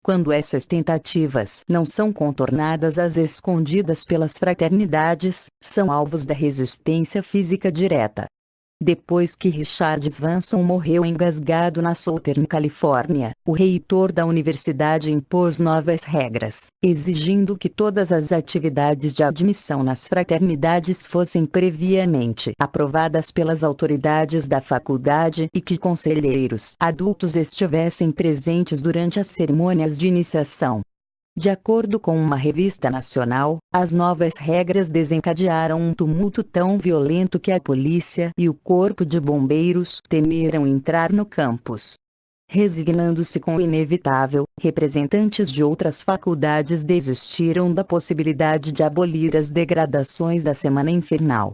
Speaker 1: Quando essas tentativas não são contornadas às escondidas pelas fraternidades, são alvos da resistência física direta. Depois que Richard Swanson morreu engasgado na Southern Califórnia, o reitor da universidade impôs novas regras, exigindo que todas as atividades de admissão nas fraternidades fossem previamente aprovadas pelas autoridades da faculdade e que conselheiros adultos estivessem presentes durante as cerimônias de iniciação. De acordo com uma revista nacional, as novas regras desencadearam um tumulto tão violento que a polícia e o corpo de bombeiros temeram entrar no campus. Resignando-se com o inevitável, representantes de outras faculdades desistiram da possibilidade de abolir as degradações da Semana Infernal.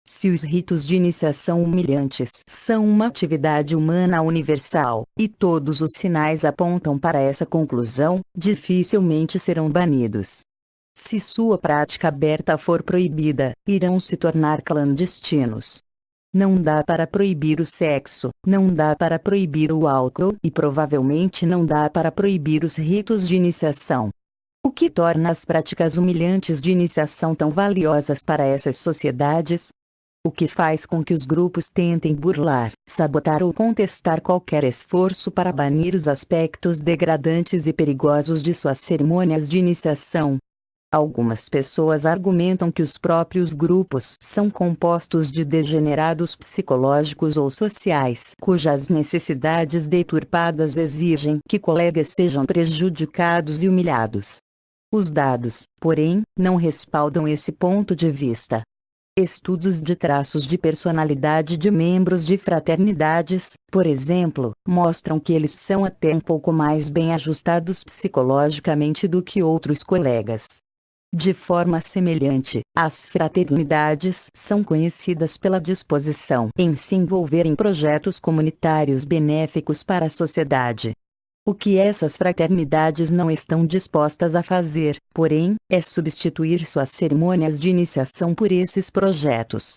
Speaker 1: Se os ritos de iniciação humilhantes são uma atividade humana universal, e todos os sinais apontam para essa conclusão, dificilmente serão banidos. Se sua prática aberta for proibida, irão se tornar clandestinos. Não dá para proibir o sexo, não dá para proibir o álcool e provavelmente não dá para proibir os ritos de iniciação. O que torna as práticas humilhantes de iniciação tão valiosas para essas sociedades? O que faz com que os grupos tentem burlar, sabotar ou contestar qualquer esforço para banir os aspectos degradantes e perigosos de suas cerimônias de iniciação? Algumas pessoas argumentam que os próprios grupos são compostos de degenerados psicológicos ou sociais, cujas necessidades deturpadas exigem que colegas sejam prejudicados e humilhados. Os dados, porém, não respaldam esse ponto de vista. Estudos de traços de personalidade de membros de fraternidades, por exemplo, mostram que eles são até um pouco mais bem ajustados psicologicamente do que outros colegas. De forma semelhante, as fraternidades são conhecidas pela disposição em se envolver em projetos comunitários benéficos para a sociedade. O que essas fraternidades não estão dispostas a fazer, porém, é substituir suas cerimônias de iniciação por esses projetos.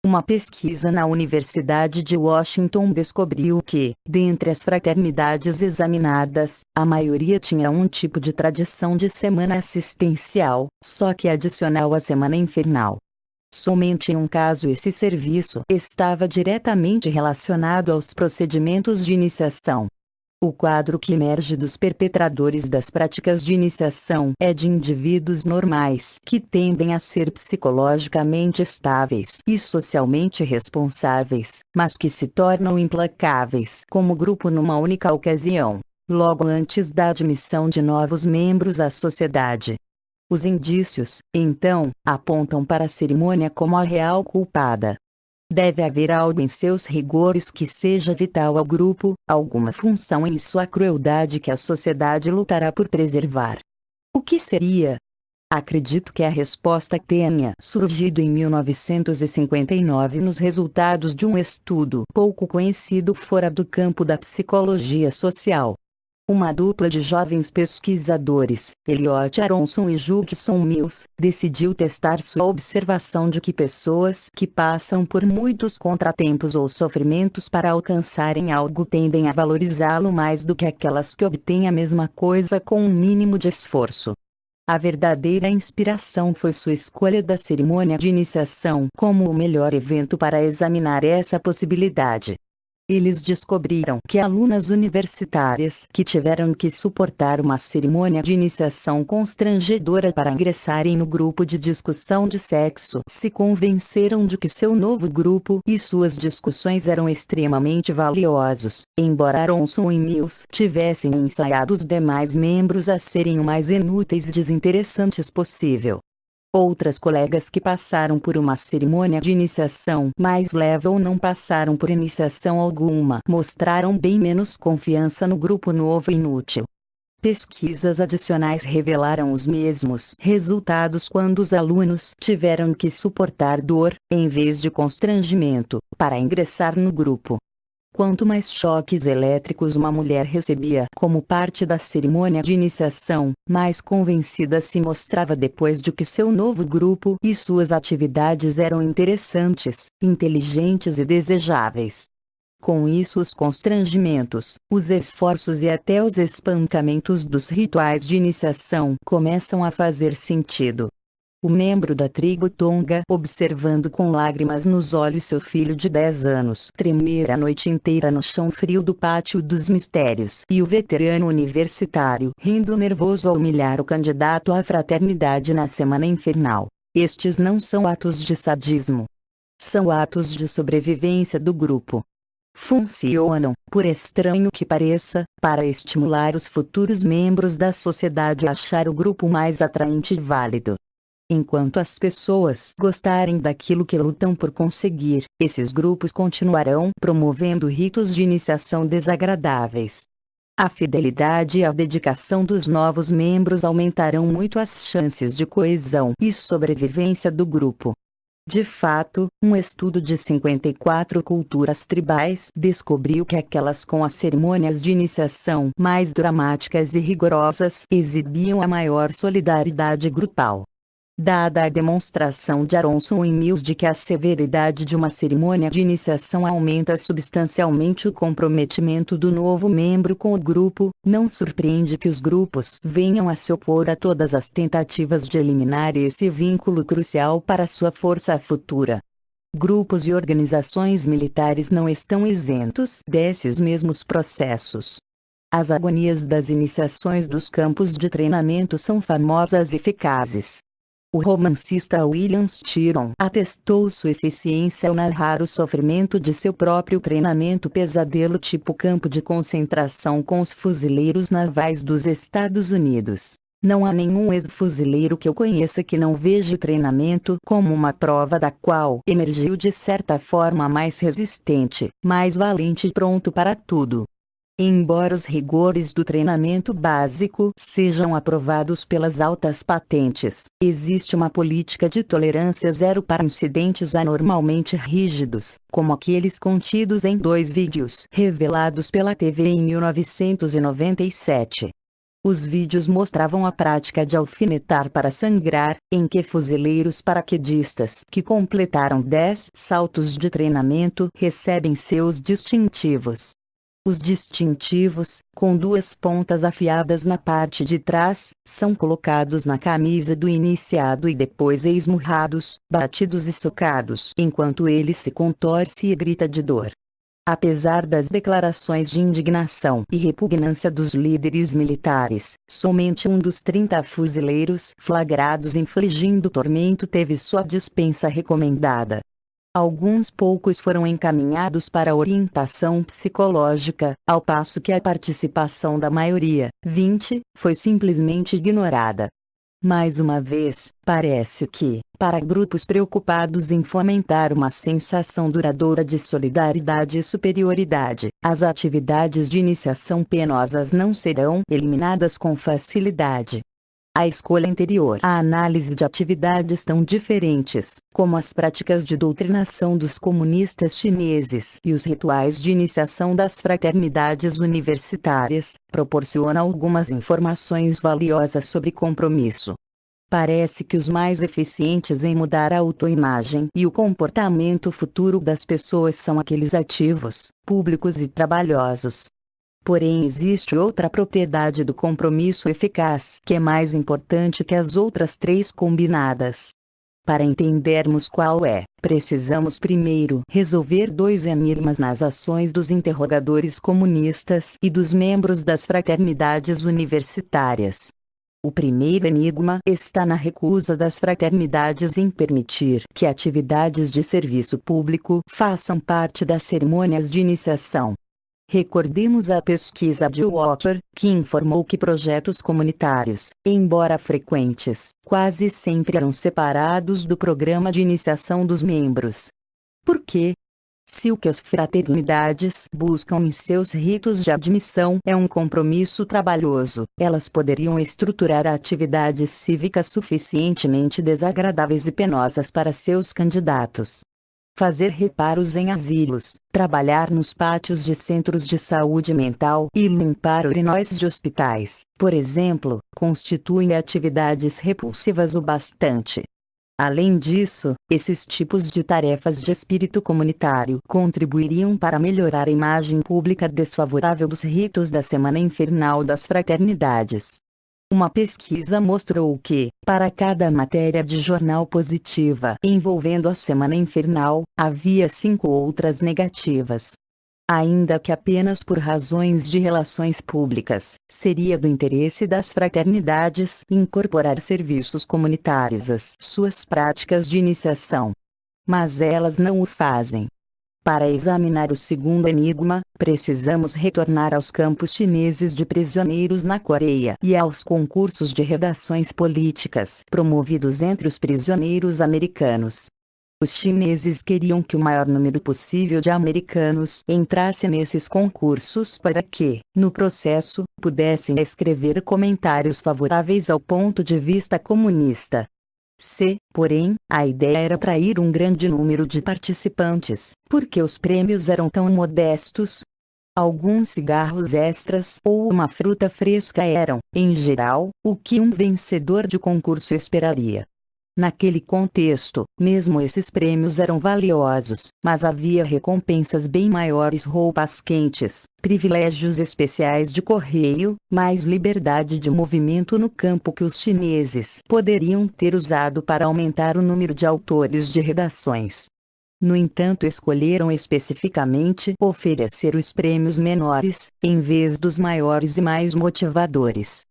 Speaker 1: Uma pesquisa na Universidade de Washington descobriu que, dentre as fraternidades examinadas, a maioria tinha um tipo de tradição de semana assistencial, só que adicional à semana infernal. Somente em um caso esse serviço estava diretamente relacionado aos procedimentos de iniciação. O quadro que emerge dos perpetradores das práticas de iniciação é de indivíduos normais que tendem a ser psicologicamente estáveis e socialmente responsáveis, mas que se tornam implacáveis como grupo numa única ocasião, logo antes da admissão de novos membros à sociedade. Os indícios, então, apontam para a cerimônia como a real culpada. Deve haver algo em seus rigores que seja vital ao grupo, alguma função em sua crueldade que a sociedade lutará por preservar. O que seria? Acredito que a resposta tenha surgido em 1959 nos resultados de um estudo pouco conhecido fora do campo da psicologia social. Uma dupla de jovens pesquisadores, Elliot Aronson e Judson Mills, decidiu testar sua observação de que pessoas que passam por muitos contratempos ou sofrimentos para alcançarem algo tendem a valorizá-lo mais do que aquelas que obtêm a mesma coisa com um mínimo de esforço. A verdadeira inspiração foi sua escolha da cerimônia de iniciação como o melhor evento para examinar essa possibilidade. Eles descobriram que alunas universitárias que tiveram que suportar uma cerimônia de iniciação constrangedora para ingressarem no grupo de discussão de sexo se convenceram de que seu novo grupo e suas discussões eram extremamente valiosos, embora Aronson e Mills tivessem ensaiado os demais membros a serem o mais inúteis e desinteressantes possível. Outras colegas que passaram por uma cerimônia de iniciação mais leve ou não passaram por iniciação alguma mostraram bem menos confiança no grupo novo e inútil. Pesquisas adicionais revelaram os mesmos resultados quando os alunos tiveram que suportar dor, em vez de constrangimento, para ingressar no grupo. Quanto mais choques elétricos uma mulher recebia como parte da cerimônia de iniciação, mais convencida se mostrava depois de que seu novo grupo e suas atividades eram interessantes, inteligentes e desejáveis. Com isso, os constrangimentos, os esforços e até os espancamentos dos rituais de iniciação começam a fazer sentido. O membro da tribo Tonga, observando com lágrimas nos olhos seu filho de 10 anos tremer a noite inteira no chão frio do pátio dos mistérios, e o veterano universitário rindo nervoso ao humilhar o candidato à fraternidade na semana infernal. Estes não são atos de sadismo. São atos de sobrevivência do grupo. Funcionam, por estranho que pareça, para estimular os futuros membros da sociedade a achar o grupo mais atraente e válido. Enquanto as pessoas gostarem daquilo que lutam por conseguir, esses grupos continuarão promovendo ritos de iniciação desagradáveis. A fidelidade e a dedicação dos novos membros aumentarão muito as chances de coesão e sobrevivência do grupo. De fato, um estudo de 54 culturas tribais descobriu que aquelas com as cerimônias de iniciação mais dramáticas e rigorosas exibiam a maior solidariedade grupal. Dada a demonstração de Aronson e Mills de que a severidade de uma cerimônia de iniciação aumenta substancialmente o comprometimento do novo membro com o grupo, não surpreende que os grupos venham a se opor a todas as tentativas de eliminar esse vínculo crucial para sua força futura. Grupos e organizações militares não estão isentos desses mesmos processos. As agonias das iniciações dos campos de treinamento são famosas e eficazes. O romancista William Styron atestou sua eficiência ao narrar o sofrimento de seu próprio treinamento pesadelo tipo campo de concentração com os fuzileiros navais dos Estados Unidos. Não há nenhum ex-fuzileiro que eu conheça que não veja o treinamento como uma prova da qual emergiu de certa forma mais resistente, mais valente e pronto para tudo. Embora os rigores do treinamento básico sejam aprovados pelas altas patentes, existe uma política de tolerância zero para incidentes anormalmente rígidos, como aqueles contidos em 2 vídeos revelados pela TV em 1997. Os vídeos mostravam a prática de alfinetar para sangrar, em que fuzileiros paraquedistas que completaram 10 saltos de treinamento recebem seus distintivos. Os distintivos, com 2 pontas afiadas na parte de trás, são colocados na camisa do iniciado e depois esmurrados, batidos e socados enquanto ele se contorce e grita de dor. Apesar das declarações de indignação e repugnância dos líderes militares, somente um dos 30 fuzileiros flagrados infligindo tormento teve sua dispensa recomendada. Alguns poucos foram encaminhados para orientação psicológica, ao passo que a participação da maioria, 20, foi simplesmente ignorada. Mais uma vez, parece que, para grupos preocupados em fomentar uma sensação duradoura de solidariedade e superioridade, as atividades de iniciação penosas não serão eliminadas com facilidade. A escolha interior, a análise de atividades tão diferentes, como as práticas de doutrinação dos comunistas chineses e os rituais de iniciação das fraternidades universitárias, proporciona algumas informações valiosas sobre compromisso. Parece que os mais eficientes em mudar a autoimagem e o comportamento futuro das pessoas são aqueles ativos, públicos e trabalhosos. Porém, existe outra propriedade do compromisso eficaz que é mais importante que as outras três combinadas. Para entendermos qual é, precisamos primeiro resolver dois enigmas nas ações dos interrogadores comunistas e dos membros das fraternidades universitárias. O primeiro enigma está na recusa das fraternidades em permitir que atividades de serviço público façam parte das cerimônias de iniciação. Recordemos a pesquisa de Walker, que informou que projetos comunitários, embora frequentes, quase sempre eram separados do programa de iniciação dos membros. Por quê? Se o que as fraternidades buscam em seus ritos de admissão é um compromisso trabalhoso, elas poderiam estruturar atividades cívicas suficientemente desagradáveis e penosas para seus candidatos. Fazer reparos em asilos, trabalhar nos pátios de centros de saúde mental e limpar urinóis de hospitais, por exemplo, constituem atividades repulsivas o bastante. Além disso, esses tipos de tarefas de espírito comunitário contribuiriam para melhorar a imagem pública desfavorável dos ritos da Semana Infernal das Fraternidades. Uma pesquisa mostrou que, para cada matéria de jornal positiva envolvendo a Semana Infernal, havia 5 outras negativas. Ainda que apenas por razões de relações públicas, seria do interesse das fraternidades incorporar serviços comunitários às suas práticas de iniciação. Mas elas não o fazem. Para examinar o segundo enigma, precisamos retornar aos campos chineses de prisioneiros na Coreia e aos concursos de redações políticas promovidos entre os prisioneiros americanos. Os chineses queriam que o maior número possível de americanos entrasse nesses concursos para que, no processo, pudessem escrever comentários favoráveis ao ponto de vista comunista. Porém, a ideia era atrair um grande número de participantes, porque os prêmios eram tão modestos. Alguns cigarros extras ou uma fruta fresca eram, em geral, o que um vencedor de concurso esperaria. Naquele contexto, mesmo esses prêmios eram valiosos, mas havia recompensas bem maiores: roupas quentes, privilégios especiais de correio, mais liberdade de movimento no campo que os chineses poderiam ter usado para aumentar o número de autores de redações. No entanto, escolheram especificamente oferecer os prêmios menores, em vez dos maiores e mais motivadores.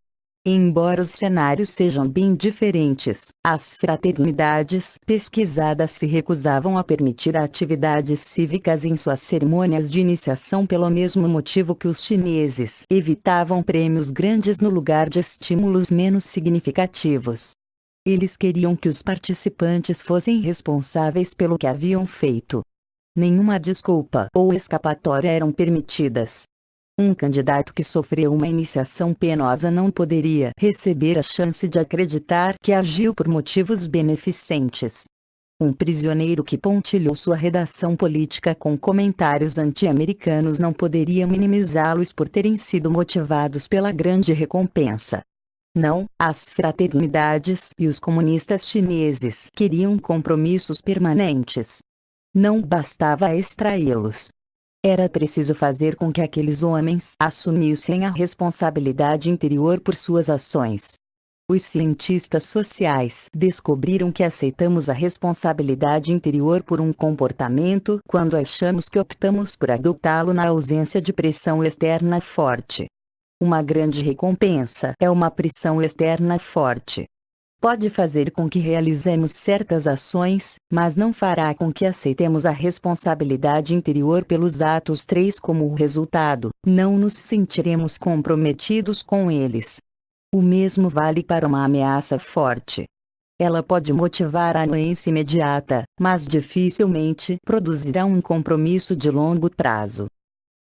Speaker 1: Embora os cenários sejam bem diferentes, as fraternidades pesquisadas se recusavam a permitir atividades cívicas em suas cerimônias de iniciação pelo mesmo motivo que os chineses evitavam prêmios grandes no lugar de estímulos menos significativos. Eles queriam que os participantes fossem responsáveis pelo que haviam feito. Nenhuma desculpa ou escapatória eram permitidas. Um candidato que sofreu uma iniciação penosa não poderia receber a chance de acreditar que agiu por motivos beneficentes. Um prisioneiro que pontilhou sua redação política com comentários anti-americanos não poderia minimizá-los por terem sido motivados pela grande recompensa. Não, as fraternidades e os comunistas chineses queriam compromissos permanentes. Não bastava extraí-los. Era preciso fazer com que aqueles homens assumissem a responsabilidade interior por suas ações. Os cientistas sociais descobriram que aceitamos a responsabilidade interior por um comportamento quando achamos que optamos por adotá-lo na ausência de pressão externa forte. Uma grande recompensa é uma pressão externa forte. Pode fazer com que realizemos certas ações, mas não fará com que aceitemos a responsabilidade interior pelos atos 3 como o resultado, não nos sentiremos comprometidos com eles. O mesmo vale para uma ameaça forte. Ela pode motivar a anuência imediata, mas dificilmente produzirá um compromisso de longo prazo.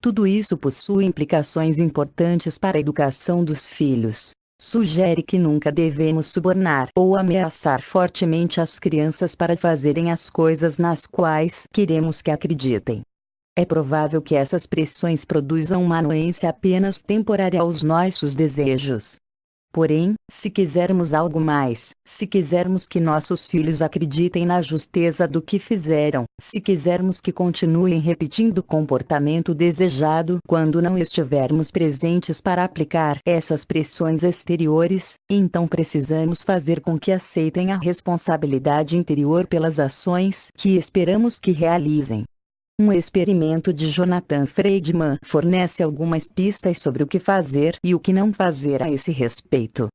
Speaker 1: Tudo isso possui implicações importantes para a educação dos filhos. Sugere que nunca devemos subornar ou ameaçar fortemente as crianças para fazerem as coisas nas quais queremos que acreditem. É provável que essas pressões produzam uma anuência apenas temporária aos nossos desejos. Porém, se quisermos algo mais, se quisermos que nossos filhos acreditem na justeza do que fizeram, se quisermos que continuem repetindo o comportamento desejado quando não estivermos presentes para aplicar essas pressões exteriores, então precisamos fazer com que aceitem a responsabilidade interior pelas ações que esperamos que realizem. Um experimento de Jonathan Friedman fornece algumas pistas sobre o que fazer e o que não fazer a esse respeito.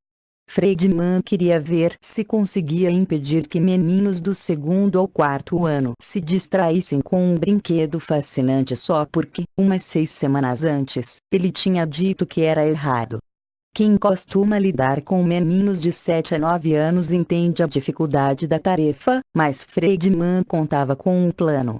Speaker 1: Friedman queria ver se conseguia impedir que meninos do 2º ou 4º ano se distraíssem com um brinquedo fascinante só porque, umas 6 semanas antes, ele tinha dito que era errado. Quem costuma lidar com meninos de 7 a 9 anos entende a dificuldade da tarefa, mas Friedman contava com um plano.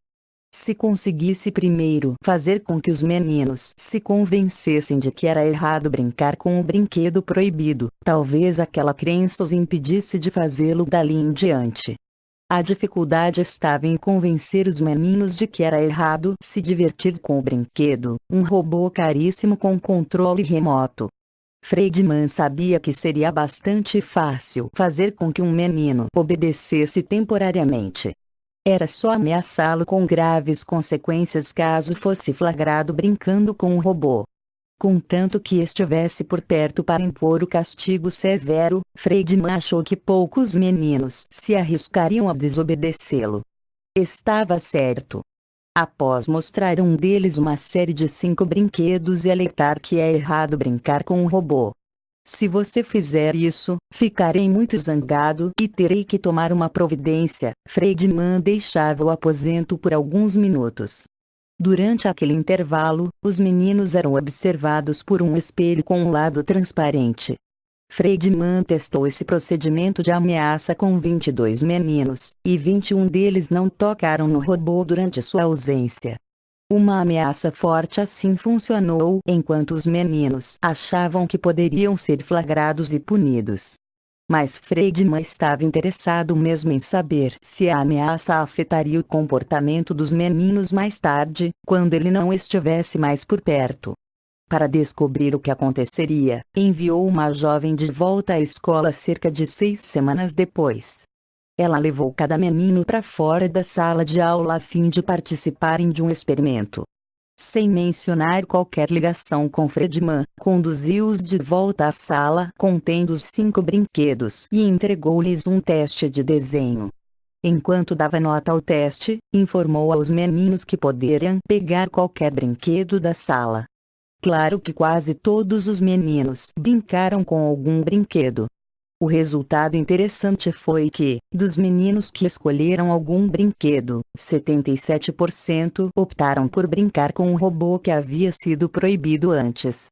Speaker 1: Se conseguisse primeiro fazer com que os meninos se convencessem de que era errado brincar com o brinquedo proibido, talvez aquela crença os impedisse de fazê-lo dali em diante. A dificuldade estava em convencer os meninos de que era errado se divertir com o brinquedo, um robô caríssimo com controle remoto. Friedman sabia que seria bastante fácil fazer com que um menino obedecesse temporariamente. Era só ameaçá-lo com graves consequências caso fosse flagrado brincando com o robô. Contanto que estivesse por perto para impor o castigo severo, Friedman achou que poucos meninos se arriscariam a desobedecê-lo. Estava certo. Após mostrar um deles uma série de 5 brinquedos e alertar que é errado brincar com o robô. Se você fizer isso, ficarei muito zangado e terei que tomar uma providência. Friedman deixava o aposento por alguns minutos. Durante aquele intervalo, os meninos eram observados por um espelho com um lado transparente. Friedman testou esse procedimento de ameaça com 22 meninos, e 21 deles não tocaram no robô durante sua ausência. Uma ameaça forte assim funcionou enquanto os meninos achavam que poderiam ser flagrados e punidos. Mas Friedman estava interessado mesmo em saber se a ameaça afetaria o comportamento dos meninos mais tarde, quando ele não estivesse mais por perto. Para descobrir o que aconteceria, enviou uma jovem de volta à escola cerca de 6 semanas depois. Ela levou cada menino para fora da sala de aula a fim de participarem de um experimento. Sem mencionar qualquer ligação com Friedman, conduziu-os de volta à sala contendo os 5 brinquedos e entregou-lhes um teste de desenho. Enquanto dava nota ao teste, informou aos meninos que poderiam pegar qualquer brinquedo da sala. Claro que quase todos os meninos brincaram com algum brinquedo. O resultado interessante foi que, dos meninos que escolheram algum brinquedo, 77% optaram por brincar com um robô que havia sido proibido antes.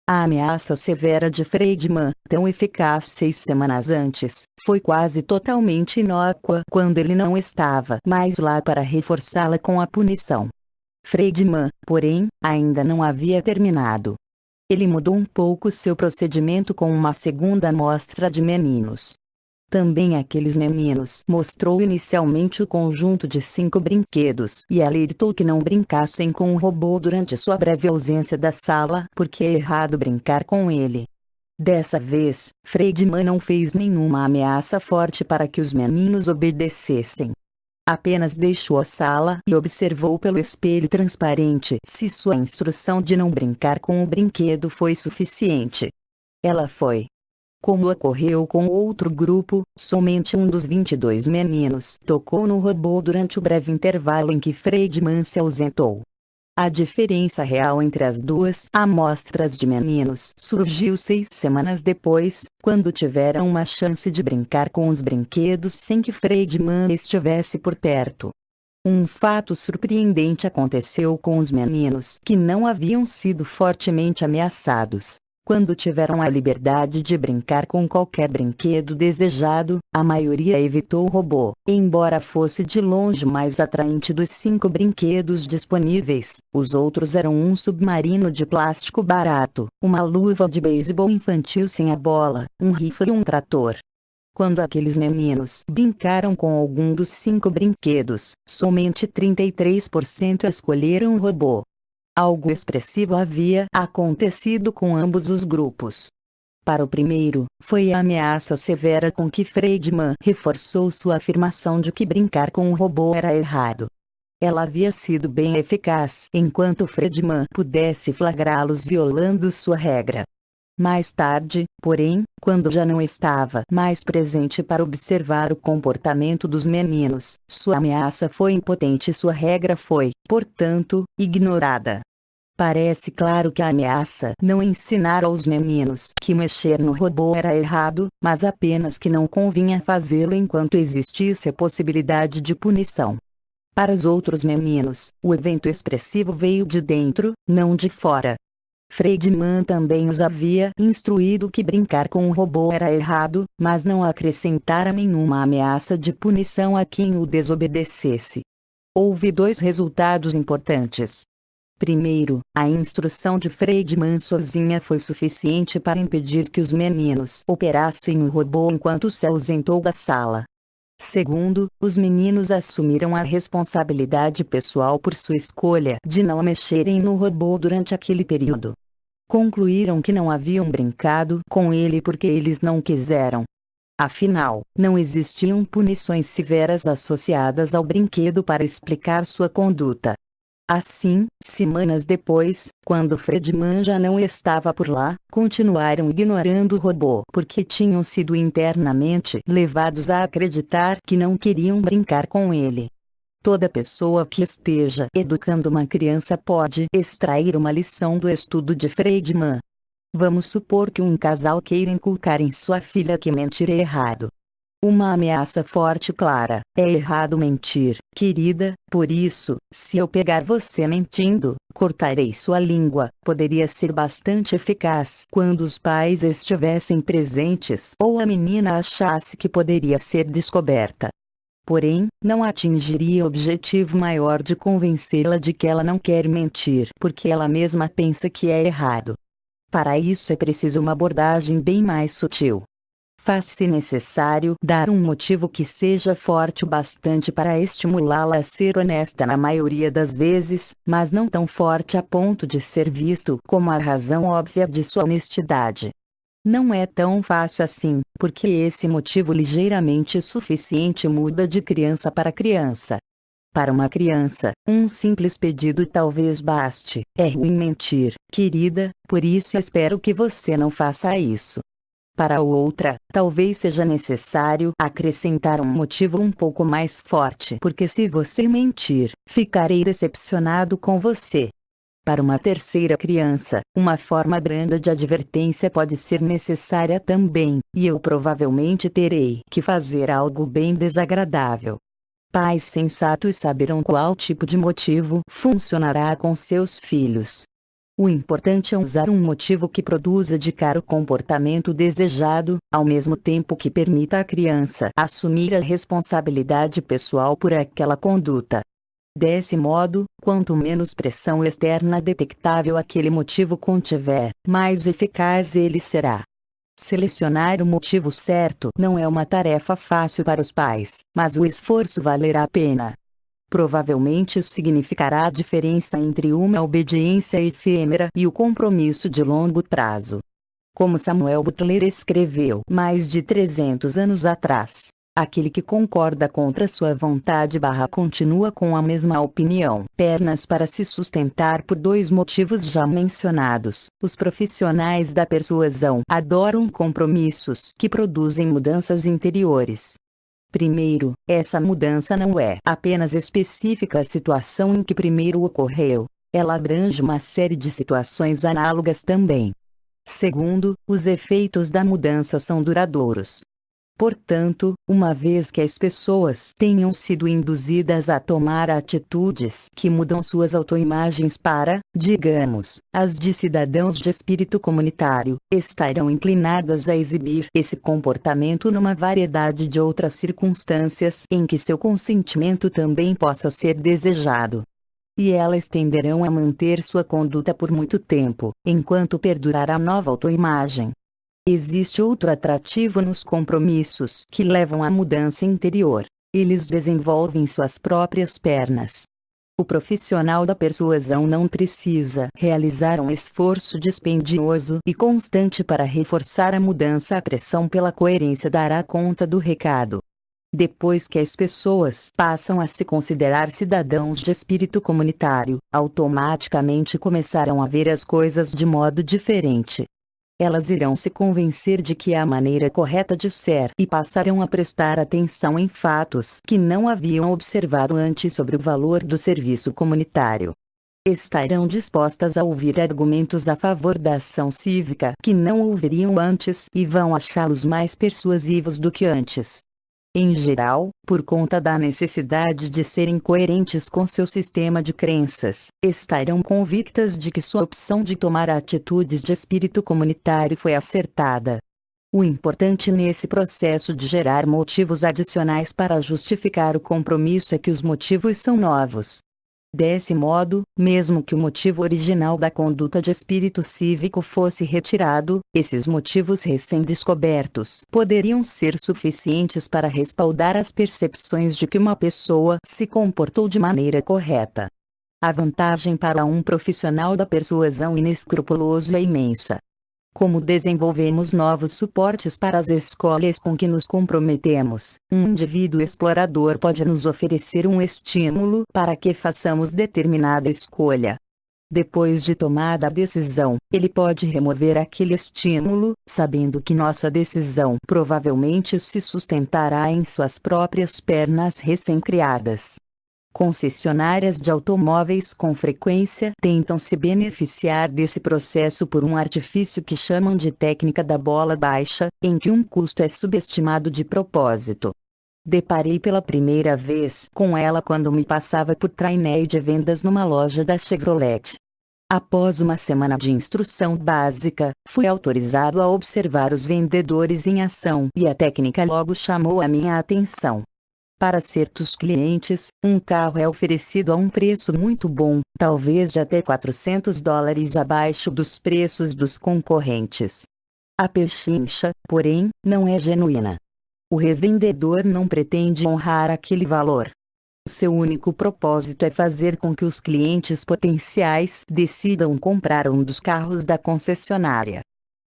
Speaker 1: A ameaça severa de Friedman, tão eficaz 6 semanas antes, foi quase totalmente inócua quando ele não estava mais lá para reforçá-la com a punição. Friedman, porém, ainda não havia terminado. Ele mudou um pouco seu procedimento com uma segunda amostra de meninos. Também aqueles meninos mostrou inicialmente o conjunto de 5 brinquedos e alertou que não brincassem com o robô durante sua breve ausência da sala porque é errado brincar com ele. Dessa vez, Friedman não fez nenhuma ameaça forte para que os meninos obedecessem. Apenas deixou a sala e observou pelo espelho transparente se sua instrução de não brincar com o brinquedo foi suficiente. Ela foi. Como ocorreu com outro grupo, somente um dos 22 meninos tocou no robô durante o breve intervalo em que Friedman se ausentou. A diferença real entre as duas amostras de meninos surgiu 6 semanas depois, quando tiveram uma chance de brincar com os brinquedos sem que Friedman estivesse por perto. Um fato surpreendente aconteceu com os meninos que não haviam sido fortemente ameaçados. Quando tiveram a liberdade de brincar com qualquer brinquedo desejado, a maioria evitou o robô, embora fosse de longe o mais atraente dos 5 brinquedos disponíveis. Os outros eram um submarino de plástico barato, uma luva de beisebol infantil sem a bola, um rifle e um trator. Quando aqueles meninos brincaram com algum dos 5 brinquedos, somente 33% escolheram o robô. Algo expressivo havia acontecido com ambos os grupos. Para o primeiro, foi a ameaça severa com que Friedman reforçou sua afirmação de que brincar com o robô era errado. Ela havia sido bem eficaz enquanto Friedman pudesse flagrá-los violando sua regra. Mais tarde, porém, quando já não estava mais presente para observar o comportamento dos meninos, sua ameaça foi impotente e sua regra foi, portanto, ignorada. Parece claro que a ameaça não ensinara aos meninos que mexer no robô era errado, mas apenas que não convinha fazê-lo enquanto existisse a possibilidade de punição. Para os outros meninos, o evento expressivo veio de dentro, não de fora. Friedman também os havia instruído que brincar com o robô era errado, mas não acrescentara nenhuma ameaça de punição a quem o desobedecesse. Houve 2 resultados importantes. Primeiro, a instrução de Friedman sozinha foi suficiente para impedir que os meninos operassem o robô enquanto se ausentou da sala. Segundo, os meninos assumiram a responsabilidade pessoal por sua escolha de não mexerem no robô durante aquele período. Concluíram que não haviam brincado com ele porque eles não quiseram. Afinal, não existiam punições severas associadas ao brinquedo para explicar sua conduta. Assim, semanas depois, quando Friedman já não estava por lá, continuaram ignorando o robô porque tinham sido internamente levados a acreditar que não queriam brincar com ele. Toda pessoa que esteja educando uma criança pode extrair uma lição do estudo de Friedman. Vamos supor que um casal queira inculcar em sua filha que mentir é errado. Uma ameaça forte e clara: é errado mentir, querida, por isso, se eu pegar você mentindo, cortarei sua língua. Poderia ser bastante eficaz quando os pais estivessem presentes ou a menina achasse que poderia ser descoberta. Porém, não atingiria o objetivo maior de convencê-la de que ela não quer mentir porque ela mesma pensa que é errado. Para isso é preciso uma abordagem bem mais sutil. Faz-se necessário dar um motivo que seja forte o bastante para estimulá-la a ser honesta na maioria das vezes, mas não tão forte a ponto de ser visto como a razão óbvia de sua honestidade. Não é tão fácil assim, porque esse motivo ligeiramente suficiente muda de criança para criança. Para uma criança, um simples pedido talvez baste: é ruim mentir, querida, por isso espero que você não faça isso. Para a outra, talvez seja necessário acrescentar um motivo um pouco mais forte, porque se você mentir, ficarei decepcionado com você. Para uma terceira criança, uma forma branda de advertência pode ser necessária também, e eu provavelmente terei que fazer algo bem desagradável. Pais sensatos saberão qual tipo de motivo funcionará com seus filhos. O importante é usar um motivo que produza de cara o comportamento desejado, ao mesmo tempo que permita à criança assumir a responsabilidade pessoal por aquela conduta. Desse modo, quanto menos pressão externa detectável aquele motivo contiver, mais eficaz ele será. Selecionar o motivo certo não é uma tarefa fácil para os pais, mas o esforço valerá a pena. Provavelmente isso significará a diferença entre uma obediência efêmera e o compromisso de longo prazo. Como Samuel Butler escreveu mais de 300 anos atrás, aquele que concorda contra sua vontade continua com a mesma opinião. Pernas para se sustentar por 2 motivos já mencionados. Os profissionais da persuasão adoram compromissos que produzem mudanças interiores. Primeiro, essa mudança não é apenas específica à situação em que primeiro ocorreu, ela abrange uma série de situações análogas também. Segundo, os efeitos da mudança são duradouros. Portanto, uma vez que as pessoas tenham sido induzidas a tomar atitudes que mudam suas autoimagens para, digamos, as de cidadãos de espírito comunitário, estarão inclinadas a exibir esse comportamento numa variedade de outras circunstâncias em que seu consentimento também possa ser desejado. E elas tenderão a manter sua conduta por muito tempo, enquanto perdurar a nova autoimagem. Existe outro atrativo nos compromissos que levam à mudança interior. Eles desenvolvem suas próprias pernas. O profissional da persuasão não precisa realizar um esforço dispendioso e constante para reforçar a mudança. A pressão pela coerência dará conta do recado. Depois que as pessoas passam a se considerar cidadãos de espírito comunitário, automaticamente começarão a ver as coisas de modo diferente. Elas irão se convencer de que é a maneira correta de ser e passarão a prestar atenção em fatos que não haviam observado antes sobre o valor do serviço comunitário. Estarão dispostas a ouvir argumentos a favor da ação cívica que não ouviriam antes e vão achá-los mais persuasivos do que antes. Em geral, por conta da necessidade de serem coerentes com seu sistema de crenças, estarão convictas de que sua opção de tomar atitudes de espírito comunitário foi acertada. O importante nesse processo de gerar motivos adicionais para justificar o compromisso é que os motivos são novos. Desse modo, mesmo que o motivo original da conduta de espírito cívico fosse retirado, esses motivos recém-descobertos poderiam ser suficientes para respaldar as percepções de que uma pessoa se comportou de maneira correta. A vantagem para um profissional da persuasão inescrupuloso é imensa. Como desenvolvemos novos suportes para as escolhas com que nos comprometemos, um indivíduo explorador pode nos oferecer um estímulo para que façamos determinada escolha. Depois de tomada a decisão, ele pode remover aquele estímulo, sabendo que nossa decisão provavelmente se sustentará em suas próprias pernas recém-criadas. Concessionárias de automóveis com frequência tentam se beneficiar desse processo por um artifício que chamam de técnica da bola baixa, em que um custo é subestimado de propósito. Deparei pela primeira vez com ela quando me passava por trainee de vendas numa loja da Chevrolet. Após uma semana de instrução básica, fui autorizado a observar os vendedores em ação e a técnica logo chamou a minha atenção. Para certos clientes, um carro é oferecido a um preço muito bom, talvez de até $400 abaixo dos preços dos concorrentes. A pechincha, porém, não é genuína. O revendedor não pretende honrar aquele valor. O seu único propósito é fazer com que os clientes potenciais decidam comprar um dos carros da concessionária.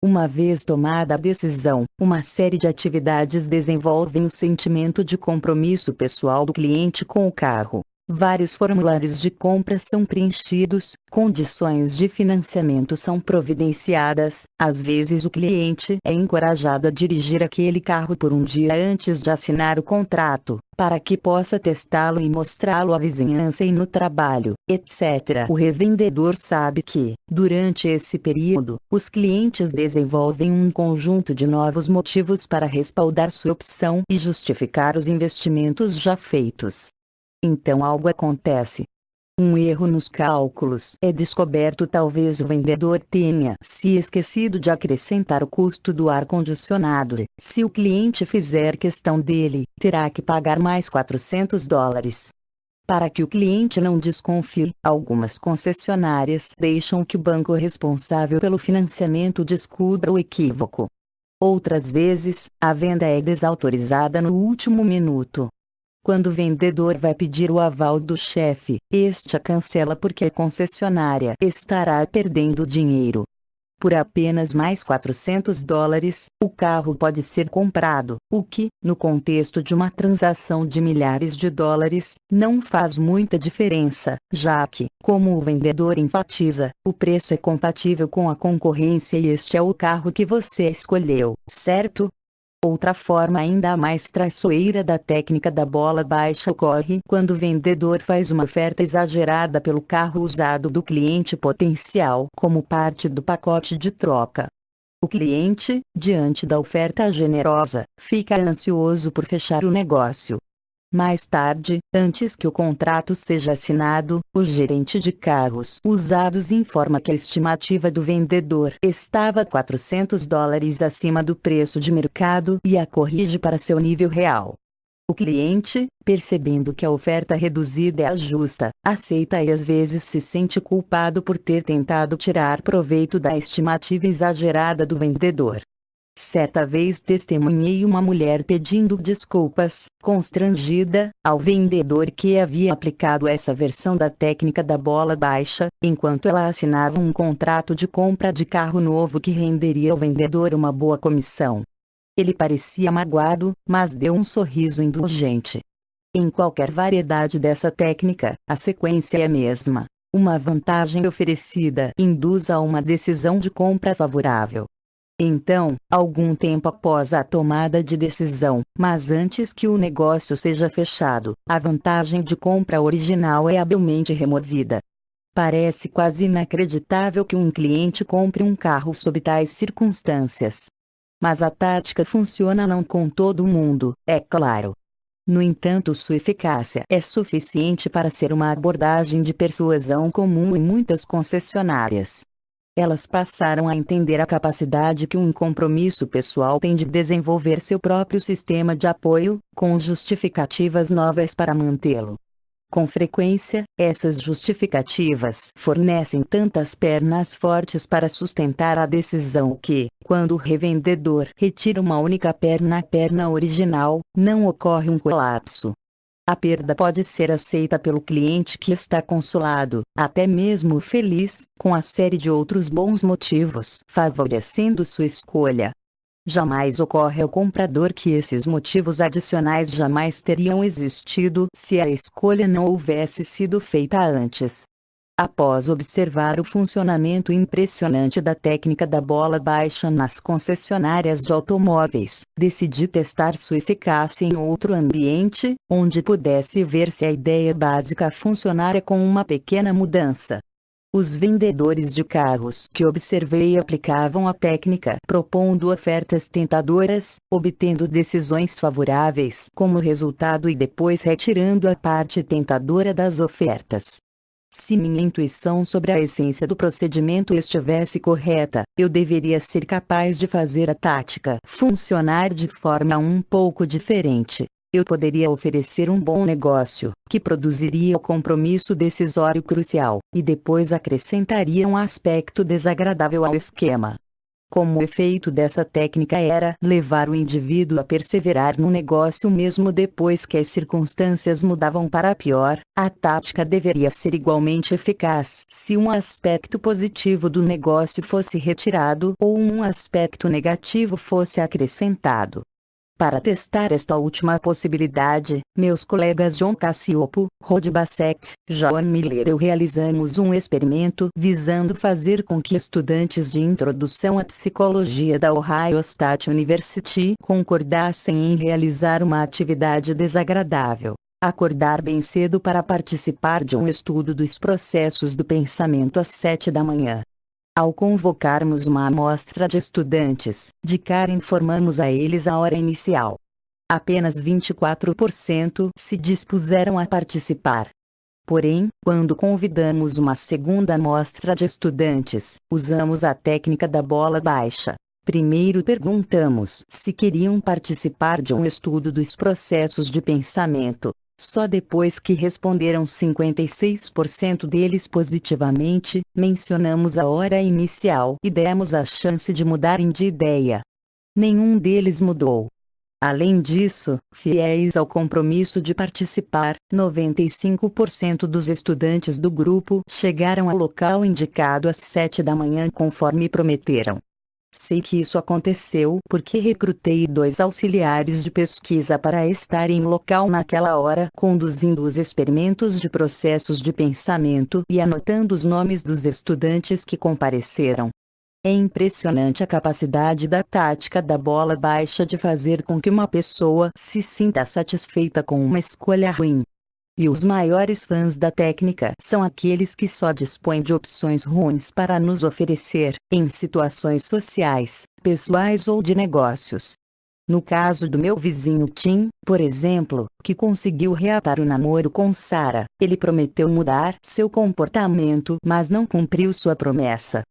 Speaker 1: Uma vez tomada a decisão, uma série de atividades desenvolvem o sentimento de compromisso pessoal do cliente com o carro. Vários formulários de compra são preenchidos, condições de financiamento são providenciadas, às vezes o cliente é encorajado a dirigir aquele carro por um dia antes de assinar o contrato, para que possa testá-lo e mostrá-lo à vizinhança e no trabalho, etc. O revendedor sabe que, durante esse período, os clientes desenvolvem um conjunto de novos motivos para respaldar sua opção e justificar os investimentos já feitos. Então algo acontece. Um erro nos cálculos é descoberto. Talvez o vendedor tenha se esquecido de acrescentar o custo do ar-condicionado. Se o cliente fizer questão dele, terá que pagar mais $400. Para que o cliente não desconfie, algumas concessionárias deixam que o banco responsável pelo financiamento descubra o equívoco. Outras vezes, a venda é desautorizada no último minuto. Quando o vendedor vai pedir o aval do chefe, este a cancela porque a concessionária estará perdendo dinheiro. Por apenas mais $400, o carro pode ser comprado, o que, no contexto de uma transação de milhares de dólares, não faz muita diferença, já que, como o vendedor enfatiza, o preço é compatível com a concorrência e este é o carro que você escolheu, certo? Outra forma ainda mais traiçoeira da técnica da bola baixa ocorre quando o vendedor faz uma oferta exagerada pelo carro usado do cliente potencial como parte do pacote de troca. O cliente, diante da oferta generosa, fica ansioso por fechar o negócio. Mais tarde, antes que o contrato seja assinado, o gerente de carros usados informa que a estimativa do vendedor estava $400 acima do preço de mercado e a corrige para seu nível real. O cliente, percebendo que a oferta reduzida é a justa, aceita e às vezes se sente culpado por ter tentado tirar proveito da estimativa exagerada do vendedor. Certa vez testemunhei uma mulher pedindo desculpas, constrangida, ao vendedor que havia aplicado essa versão da técnica da bola baixa, enquanto ela assinava um contrato de compra de carro novo que renderia ao vendedor uma boa comissão. Ele parecia magoado, mas deu um sorriso indulgente. Em qualquer variedade dessa técnica, a sequência é a mesma. Uma vantagem oferecida induz a uma decisão de compra favorável. Então, algum tempo após a tomada de decisão, mas antes que o negócio seja fechado, a vantagem de compra original é habilmente removida. Parece quase inacreditável que um cliente compre um carro sob tais circunstâncias. Mas a tática funciona não com todo mundo, é claro. No entanto, sua eficácia é suficiente para ser uma abordagem de persuasão comum em muitas concessionárias. Elas passaram a entender a capacidade que um compromisso pessoal tem de desenvolver seu próprio sistema de apoio, com justificativas novas para mantê-lo. Com frequência, essas justificativas fornecem tantas pernas fortes para sustentar a decisão que, quando o revendedor retira uma única perna, a perna original, não ocorre um colapso. A perda pode ser aceita pelo cliente que está consolado, até mesmo feliz, com a série de outros bons motivos favorecendo sua escolha. Jamais ocorre ao comprador que esses motivos adicionais jamais teriam existido se a escolha não houvesse sido feita antes. Após observar o funcionamento impressionante da técnica da bola baixa nas concessionárias de automóveis, decidi testar sua eficácia em outro ambiente, onde pudesse ver se a ideia básica funcionara com uma pequena mudança. Os vendedores de carros que observei aplicavam a técnica propondo ofertas tentadoras, obtendo decisões favoráveis como resultado e depois retirando a parte tentadora das ofertas. Se minha intuição sobre a essência do procedimento estivesse correta, eu deveria ser capaz de fazer a tática funcionar de forma um pouco diferente. Eu poderia oferecer um bom negócio, que produziria o compromisso decisório crucial, e depois acrescentaria um aspecto desagradável ao esquema. Como o efeito dessa técnica era levar o indivíduo a perseverar no negócio mesmo depois que as circunstâncias mudavam para pior, a tática deveria ser igualmente eficaz se um aspecto positivo do negócio fosse retirado ou um aspecto negativo fosse acrescentado. Para testar esta última possibilidade, meus colegas John Cacioppo, Rod Bassett, John Miller e eu realizamos um experimento visando fazer com que estudantes de introdução à psicologia da Ohio State University concordassem em realizar uma atividade desagradável: acordar bem cedo para participar de um estudo dos processos do pensamento às 7 da manhã. Ao convocarmos uma amostra de estudantes, de cara informamos a eles a hora inicial. Apenas 24% se dispuseram a participar. Porém, quando convidamos uma segunda amostra de estudantes, usamos a técnica da bola baixa. Primeiro perguntamos se queriam participar de um estudo dos processos de pensamento. Só depois que responderam 56% deles positivamente, mencionamos a hora inicial e demos a chance de mudarem de ideia. Nenhum deles mudou. Além disso, fiéis ao compromisso de participar, 95% dos estudantes do grupo chegaram ao local indicado às 7 da manhã conforme prometeram. Sei que isso aconteceu porque recrutei 2 auxiliares de pesquisa para estarem no local naquela hora, conduzindo os experimentos de processos de pensamento e anotando os nomes dos estudantes que compareceram. É impressionante a capacidade da tática da bola baixa de fazer com que uma pessoa se sinta satisfeita com uma escolha ruim. E os maiores fãs da técnica são aqueles que só dispõem de opções ruins para nos oferecer, em situações sociais, pessoais ou de negócios. No caso do meu vizinho Tim, por exemplo, que conseguiu reatar o namoro com Sarah, ele prometeu mudar seu comportamento, mas não cumpriu sua promessa.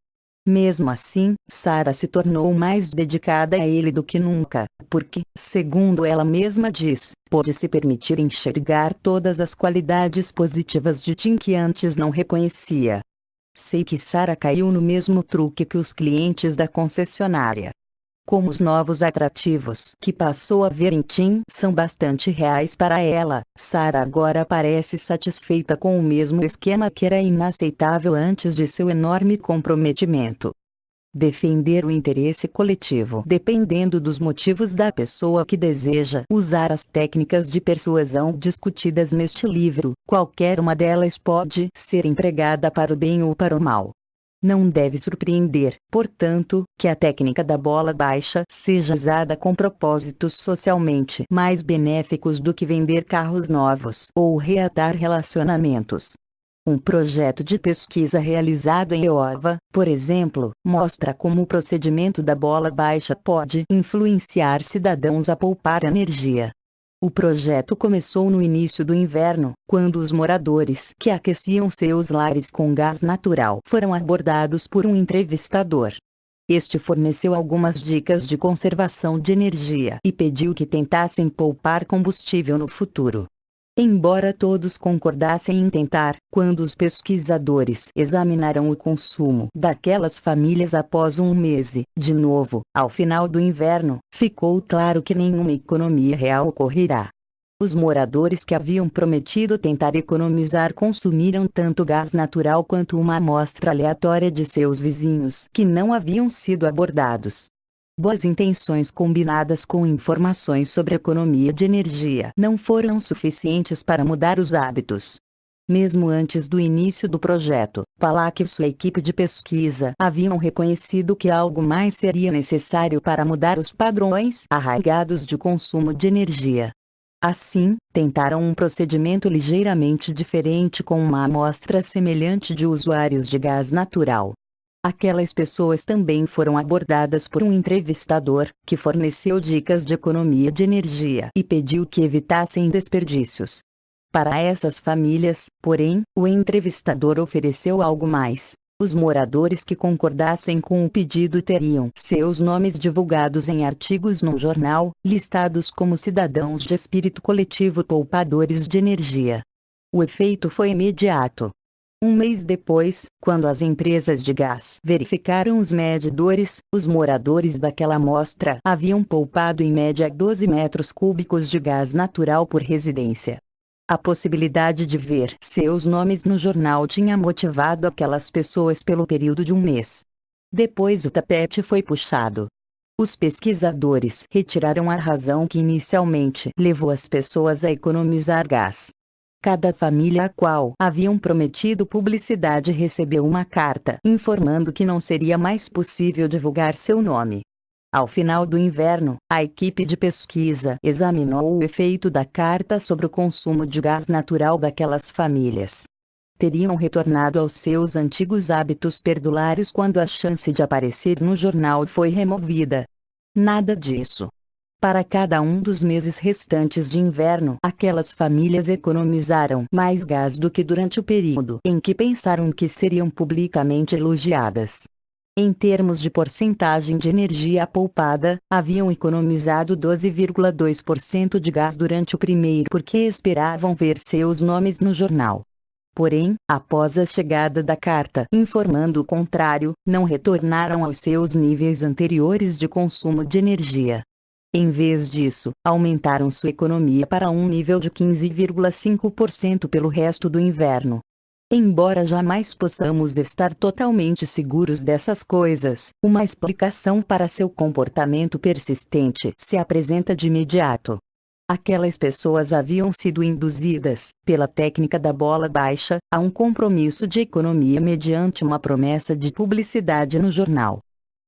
Speaker 1: Mesmo assim, Sarah se tornou mais dedicada a ele do que nunca, porque, segundo ela mesma diz, pôde se permitir enxergar todas as qualidades positivas de Tim que antes não reconhecia. Sei que Sarah caiu no mesmo truque que os clientes da concessionária. Como os novos atrativos que passou a ver em Tim são bastante reais para ela, Sarah agora parece satisfeita com o mesmo esquema que era inaceitável antes de seu enorme comprometimento. Defender o interesse coletivo dependendo dos motivos da pessoa que deseja usar as técnicas de persuasão discutidas neste livro, qualquer uma delas pode ser empregada para o bem ou para o mal. Não deve surpreender, portanto, que a técnica da bola baixa seja usada com propósitos socialmente mais benéficos do que vender carros novos ou reatar relacionamentos. Um projeto de pesquisa realizado em Iowa, por exemplo, mostra como o procedimento da bola baixa pode influenciar cidadãos a poupar energia. O projeto começou no início do inverno, quando os moradores que aqueciam seus lares com gás natural foram abordados por um entrevistador. Este forneceu algumas dicas de conservação de energia e pediu que tentassem poupar combustível no futuro. Embora todos concordassem em tentar, quando os pesquisadores examinaram o consumo daquelas famílias após um mês, de novo, ao final do inverno, ficou claro que nenhuma economia real ocorrerá. Os moradores que haviam prometido tentar economizar consumiram tanto gás natural quanto uma amostra aleatória de seus vizinhos que não haviam sido abordados. Boas intenções combinadas com informações sobre economia de energia não foram suficientes para mudar os hábitos. Mesmo antes do início do projeto, Palak e sua equipe de pesquisa haviam reconhecido que algo mais seria necessário para mudar os padrões arraigados de consumo de energia. Assim, tentaram um procedimento ligeiramente diferente com uma amostra semelhante de usuários de gás natural. Aquelas pessoas também foram abordadas por um entrevistador, que forneceu dicas de economia de energia e pediu que evitassem desperdícios. Para essas famílias, porém, o entrevistador ofereceu algo mais. Os moradores que concordassem com o pedido teriam seus nomes divulgados em artigos no jornal, listados como cidadãos de espírito coletivo poupadores de energia. O efeito foi imediato. Um mês depois, quando as empresas de gás verificaram os medidores, os moradores daquela amostra haviam poupado em média 12 metros cúbicos de gás natural por residência. A possibilidade de ver seus nomes no jornal tinha motivado aquelas pessoas pelo período de um mês. Depois o tapete foi puxado. Os pesquisadores retiraram a razão que inicialmente levou as pessoas a economizar gás. Cada família a qual haviam prometido publicidade recebeu uma carta informando que não seria mais possível divulgar seu nome. Ao final do inverno, a equipe de pesquisa examinou o efeito da carta sobre o consumo de gás natural daquelas famílias. Teriam retornado aos seus antigos hábitos perdulários quando a chance de aparecer no jornal foi removida. Nada disso. Para cada um dos meses restantes de inverno, aquelas famílias economizaram mais gás do que durante o período em que pensaram que seriam publicamente elogiadas. Em termos de porcentagem de energia poupada, haviam economizado 12,2% de gás durante o primeiro porque esperavam ver seus nomes no jornal. Porém, após a chegada da carta informando o contrário, não retornaram aos seus níveis anteriores de consumo de energia. Em vez disso, aumentaram sua economia para um nível de 15,5% pelo resto do inverno. Embora jamais possamos estar totalmente seguros dessas coisas, uma explicação para seu comportamento persistente se apresenta de imediato. Aquelas pessoas haviam sido induzidas, pela técnica da bola baixa, a um compromisso de economia mediante uma promessa de publicidade no jornal.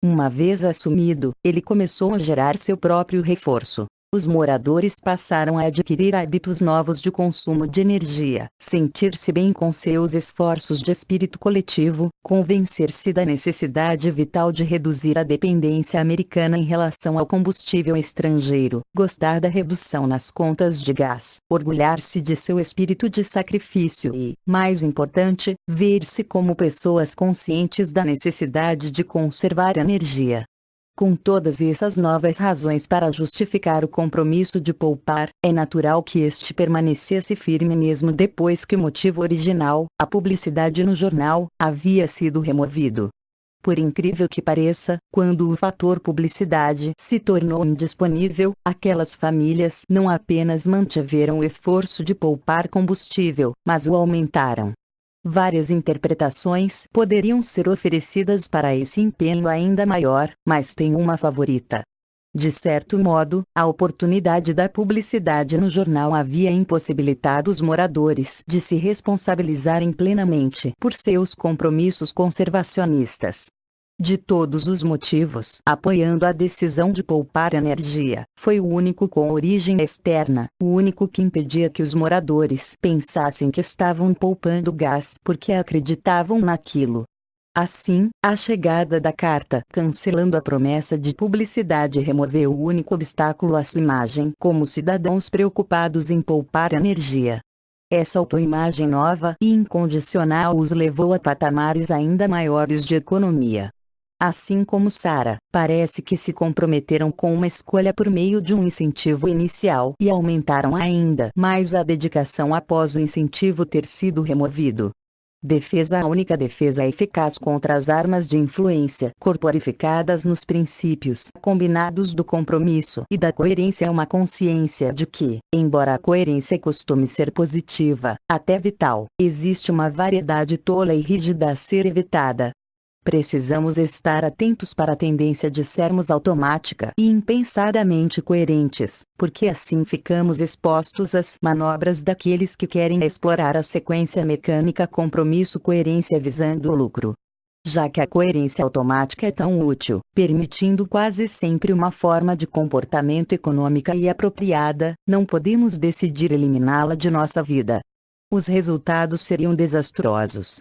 Speaker 1: Uma vez assumido, ele começou a gerar seu próprio reforço. Os moradores passaram a adquirir hábitos novos de consumo de energia, sentir-se bem com seus esforços de espírito coletivo, convencer-se da necessidade vital de reduzir a dependência americana em relação ao combustível estrangeiro, gostar da redução nas contas de gás, orgulhar-se de seu espírito de sacrifício e, mais importante, ver-se como pessoas conscientes da necessidade de conservar energia. Com todas essas novas razões para justificar o compromisso de poupar, é natural que este permanecesse firme mesmo depois que o motivo original, a publicidade no jornal, havia sido removido. Por incrível que pareça, quando o fator publicidade se tornou indisponível, aquelas famílias não apenas mantiveram o esforço de poupar combustível, mas o aumentaram. Várias interpretações poderiam ser oferecidas para esse empenho ainda maior, mas tenho uma favorita. De certo modo, a oportunidade da publicidade no jornal havia impossibilitado os moradores de se responsabilizarem plenamente por seus compromissos conservacionistas. De todos os motivos apoiando a decisão de poupar energia, foi o único com origem externa, o único que impedia que os moradores pensassem que estavam poupando gás porque acreditavam naquilo. Assim, a chegada da carta cancelando a promessa de publicidade removeu o único obstáculo à sua imagem como cidadãos preocupados em poupar energia. Essa autoimagem nova e incondicional os levou a patamares ainda maiores de economia. Assim como Sarah, parece que se comprometeram com uma escolha por meio de um incentivo inicial e aumentaram ainda mais a dedicação após o incentivo ter sido removido. Defesa. A única defesa eficaz contra as armas de influência corporificadas nos princípios combinados do compromisso e da coerência é uma consciência de que, embora a coerência costume ser positiva, até vital, existe uma variedade tola e rígida a ser evitada. Precisamos estar atentos para a tendência de sermos automática e impensadamente coerentes, porque assim ficamos expostos às manobras daqueles que querem explorar a sequência mecânica compromisso-coerência visando o lucro. Já que a coerência automática é tão útil, permitindo quase sempre uma forma de comportamento econômica e apropriada, não podemos decidir eliminá-la de nossa vida. Os resultados seriam desastrosos.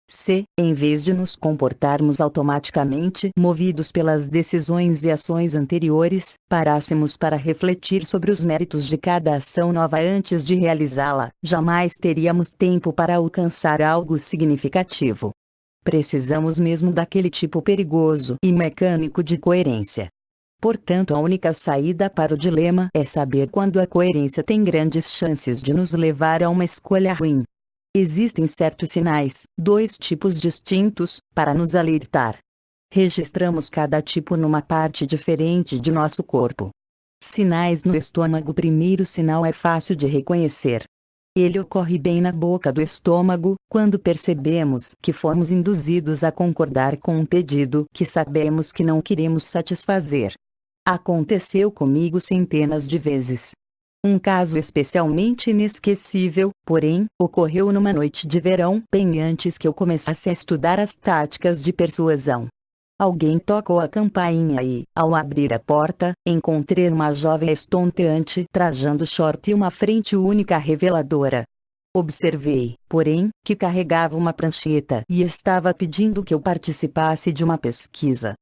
Speaker 1: Se, em vez de nos comportarmos automaticamente movidos pelas decisões e ações anteriores, parássemos para refletir sobre os méritos de cada ação nova antes de realizá-la, jamais teríamos tempo para alcançar algo significativo. Precisamos mesmo daquele tipo perigoso e mecânico de coerência. Portanto, a única saída para o dilema é saber quando a coerência tem grandes chances de nos levar a uma escolha ruim. Existem certos sinais, dois tipos distintos, para nos alertar. Registramos cada tipo numa parte diferente de nosso corpo. Sinais no estômago. O primeiro sinal é fácil de reconhecer. Ele ocorre bem na boca do estômago, quando percebemos que fomos induzidos a concordar com um pedido que sabemos que não queremos satisfazer. Aconteceu comigo centenas de vezes. Um caso especialmente inesquecível, porém, ocorreu numa noite de verão bem antes que eu começasse a estudar as táticas de persuasão. Alguém tocou a campainha e, ao abrir a porta, encontrei uma jovem estonteante trajando short e uma frente única reveladora. Observei, porém, que carregava uma prancheta e estava pedindo que eu participasse de uma pesquisa.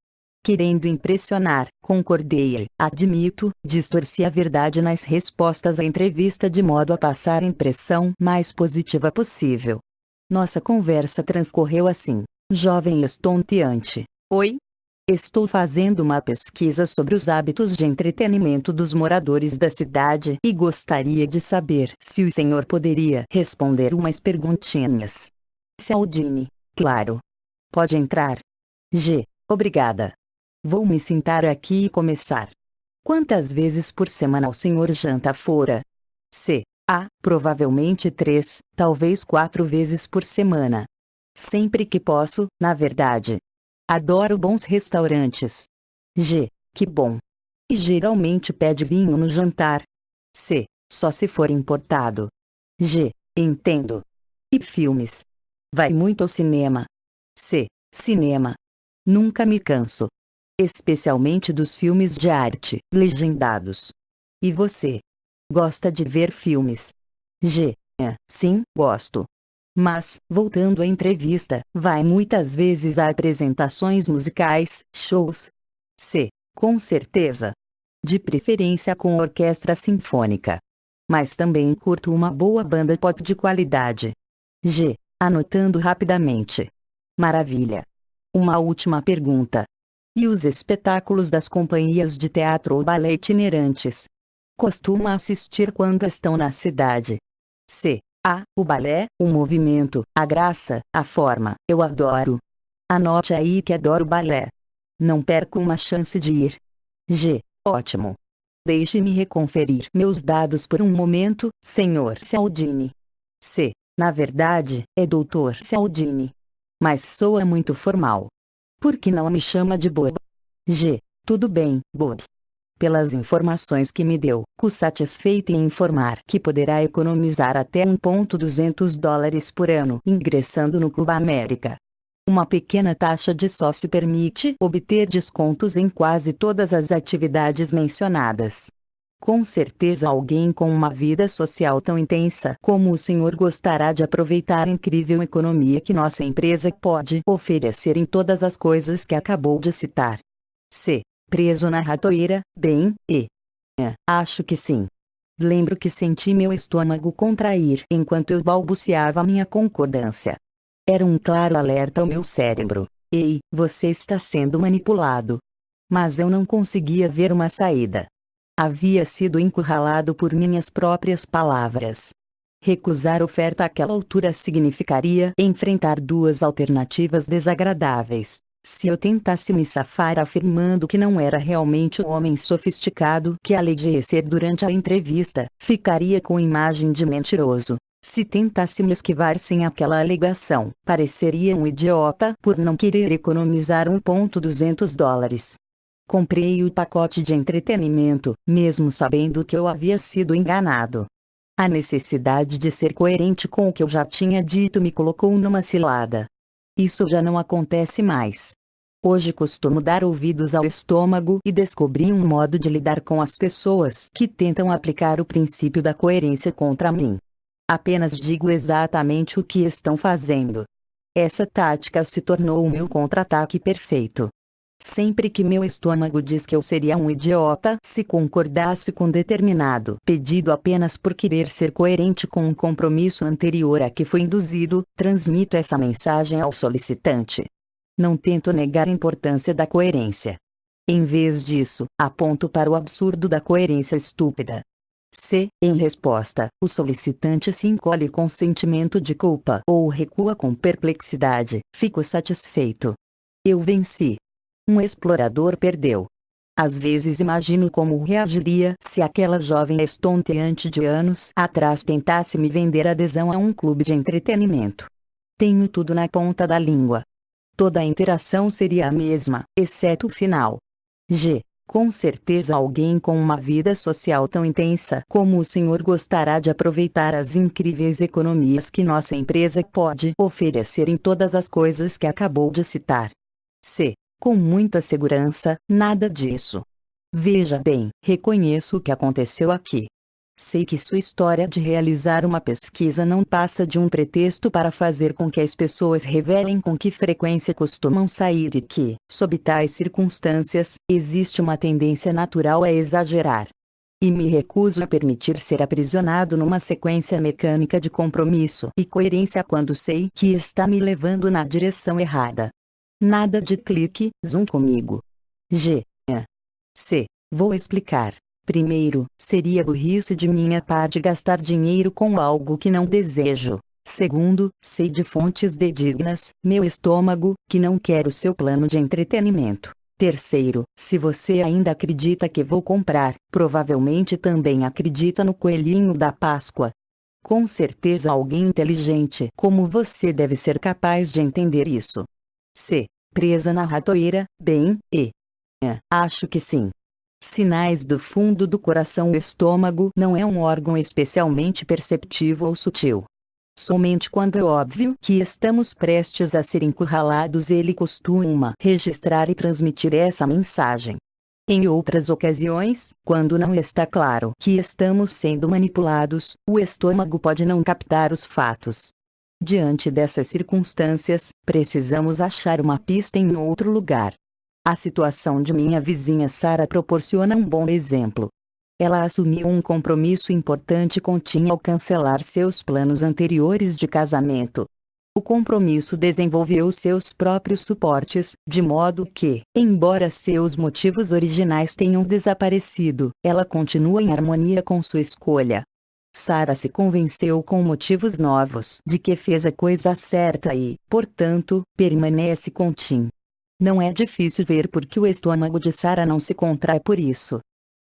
Speaker 1: Querendo impressionar, concordei e, admito, distorci a verdade nas respostas à entrevista de modo a passar a impressão mais positiva possível. Nossa conversa transcorreu assim: jovem estonteante. Oi? Estou fazendo uma pesquisa sobre os hábitos de entretenimento dos moradores da cidade e gostaria de saber se o senhor poderia responder umas perguntinhas. Cialdini. Claro. Pode entrar. G. Obrigada. Vou me sentar aqui e começar. Quantas vezes por semana o senhor janta fora? C. A. Provavelmente 3, talvez 4 vezes por semana. Sempre que posso, na verdade. Adoro bons restaurantes. G. Que bom. E geralmente pede vinho no jantar. C. Só se for importado. G. Entendo. E filmes? Vai muito ao cinema. C. Cinema. Nunca me canso. Especialmente dos filmes de arte, legendados. E você? Gosta de ver filmes? G. Sim, gosto. Mas, voltando à entrevista, vai muitas vezes a apresentações musicais, shows? C. Com certeza. De preferência com orquestra sinfônica. Mas também curto uma boa banda pop de qualidade. G. Anotando rapidamente. Maravilha. Uma última pergunta. E os espetáculos das companhias de teatro ou balé itinerantes? Costuma assistir quando estão na cidade? C. O balé, o movimento, a graça, a forma, eu adoro. Anote aí que adoro balé. Não perco uma chance de ir. G. Ótimo. Deixe-me reconferir meus dados por um momento, Sr. Cialdini. C. Na verdade, é Dr. Cialdini. Mas soa muito formal. Por que não me chama de Bob? G. Tudo bem, Bob. Pelas informações que me deu, satisfeito em informar que poderá economizar até $1.200 por ano ingressando no Clube América. Uma pequena taxa de sócio permite obter descontos em quase todas as atividades mencionadas. Com certeza alguém com uma vida social tão intensa como o senhor gostará de aproveitar a incrível economia que nossa empresa pode oferecer em todas as coisas que acabou de citar. C. Preso na ratoeira, bem, acho que sim. Lembro que senti meu estômago contrair enquanto eu balbuciava minha concordância. Era um claro alerta ao meu cérebro. Ei, você está sendo manipulado. Mas eu não conseguia ver uma saída. Havia sido encurralado por minhas próprias palavras. Recusar oferta àquela altura significaria enfrentar duas alternativas desagradáveis. Se eu tentasse me safar afirmando que não era realmente o homem sofisticado que aleguei ser durante a entrevista, ficaria com imagem de mentiroso. Se tentasse me esquivar sem aquela alegação, pareceria um idiota por não querer economizar $1.200. Comprei o pacote de entretenimento, mesmo sabendo que eu havia sido enganado. A necessidade de ser coerente com o que eu já tinha dito me colocou numa cilada. Isso já não acontece mais. Hoje costumo dar ouvidos ao estômago e descobri um modo de lidar com as pessoas que tentam aplicar o princípio da coerência contra mim. Apenas digo exatamente o que estão fazendo. Essa tática se tornou o meu contra-ataque perfeito. Sempre que meu estômago diz que eu seria um idiota se concordasse com determinado pedido apenas por querer ser coerente com um compromisso anterior a que foi induzido, transmito essa mensagem ao solicitante. Não tento negar a importância da coerência. Em vez disso, aponto para o absurdo da coerência estúpida. Se, em resposta, o solicitante se encolhe com sentimento de culpa ou recua com perplexidade, fico satisfeito. Eu venci. Um explorador perdeu. Às vezes imagino como reagiria se aquela jovem estonteante de anos atrás tentasse me vender adesão a um clube de entretenimento. Tenho tudo na ponta da língua. Toda a interação seria a mesma, exceto o final. G. Com certeza alguém com uma vida social tão intensa como o senhor gostará de aproveitar as incríveis economias que nossa empresa pode oferecer em todas as coisas que acabou de citar. C. Com muita segurança, nada disso. Veja bem, reconheço o que aconteceu aqui. Sei que sua história de realizar uma pesquisa não passa de um pretexto para fazer com que as pessoas revelem com que frequência costumam sair e que, sob tais circunstâncias, existe uma tendência natural a exagerar. E me recuso a permitir ser aprisionado numa sequência mecânica de compromisso e coerência quando sei que está me levando na direção errada. Nada de clique, zoom comigo. G. C. Vou explicar. Primeiro, seria burrice de minha parte gastar dinheiro com algo que não desejo. Segundo, sei de fontes dignas, meu estômago, que não quer o seu plano de entretenimento. Terceiro, se você ainda acredita que vou comprar, provavelmente também acredita no coelhinho da Páscoa. Com certeza alguém inteligente como você deve ser capaz de entender isso. C. Presa na ratoeira, bem, acho que sim. Sinais do fundo do coração. O estômago não é um órgão especialmente perceptivo ou sutil. Somente quando é óbvio que estamos prestes a ser encurralados ele costuma registrar e transmitir essa mensagem. Em outras ocasiões, quando não está claro que estamos sendo manipulados, o estômago pode não captar os fatos. Diante dessas circunstâncias, precisamos achar uma pista em outro lugar. A situação de minha vizinha Sara proporciona um bom exemplo. Ela assumiu um compromisso importante com Tim ao cancelar seus planos anteriores de casamento. O compromisso desenvolveu seus próprios suportes, de modo que, embora seus motivos originais tenham desaparecido, ela continua em harmonia com sua escolha. Sara se convenceu com motivos novos de que fez a coisa certa e, portanto, permanece com Tim. Não é difícil ver por que o estômago de Sara não se contrai por isso.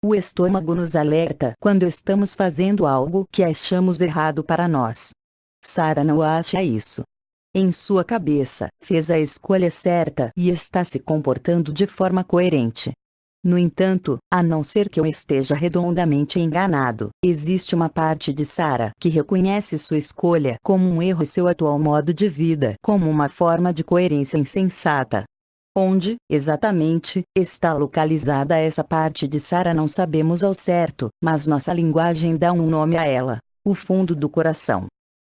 Speaker 1: O estômago nos alerta quando estamos fazendo algo que achamos errado para nós. Sara não acha isso. Em sua cabeça, fez a escolha certa e está se comportando de forma coerente. No entanto, a não ser que eu esteja redondamente enganado, existe uma parte de Sara que reconhece sua escolha como um erro e seu atual modo de vida como uma forma de coerência insensata. Onde, exatamente, está localizada essa parte de Sara não sabemos ao certo, mas nossa linguagem dá um nome a ela: o fundo do coração.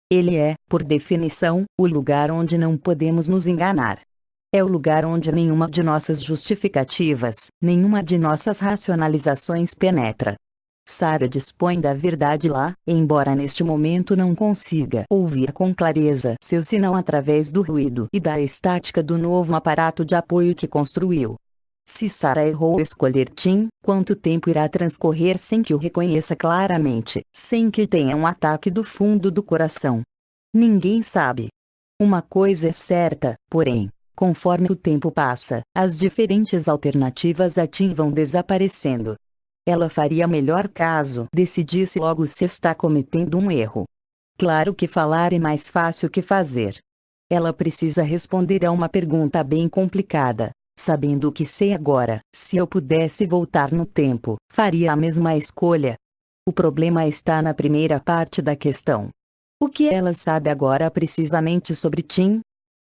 Speaker 1: Ele é, por definição, o lugar onde não podemos nos enganar. É o lugar onde nenhuma de nossas justificativas, nenhuma de nossas racionalizações penetra. Sara dispõe da verdade lá, embora neste momento não consiga ouvir com clareza seu sinal através do ruído e da estática do novo aparato de apoio que construiu. Se Sara errou ao escolher Tim, quanto tempo irá transcorrer sem que o reconheça claramente, sem que tenha um ataque do fundo do coração? Ninguém sabe. Uma coisa é certa, porém, conforme o tempo passa, as diferentes alternativas a Tim vão desaparecendo. Ela faria melhor caso decidisse logo se está cometendo um erro. Claro que falar é mais fácil que fazer. Ela precisa responder a uma pergunta bem complicada. Sabendo o que sei agora, se eu pudesse voltar no tempo, faria a mesma escolha? O problema está na primeira parte da questão. O que ela sabe agora precisamente sobre Tim?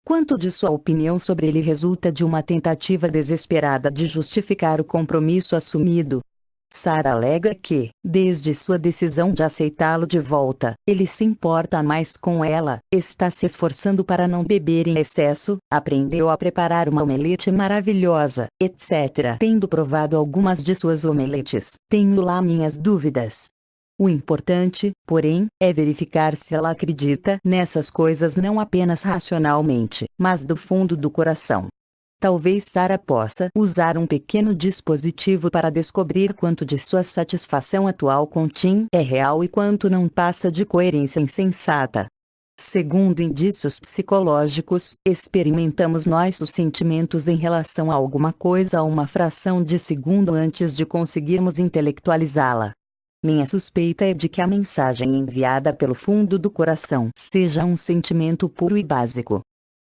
Speaker 1: Quanto de sua opinião sobre ele resulta de uma tentativa desesperada de justificar o compromisso assumido? Sara alega que, desde sua decisão de aceitá-lo de volta, ele se importa mais com ela, está se esforçando para não beber em excesso, aprendeu a preparar uma omelete maravilhosa, etc. Tendo provado algumas de suas omeletes, tenho lá minhas dúvidas. O importante, porém, é verificar se ela acredita nessas coisas não apenas racionalmente, mas do fundo do coração. Talvez Sara possa usar um pequeno dispositivo para descobrir quanto de sua satisfação atual com Tim é real e quanto não passa de coerência insensata. Segundo indícios psicológicos, experimentamos nossos sentimentos em relação a alguma coisa a uma fração de segundo antes de conseguirmos intelectualizá-la. Minha suspeita é de que a mensagem enviada pelo fundo do coração seja um sentimento puro e básico.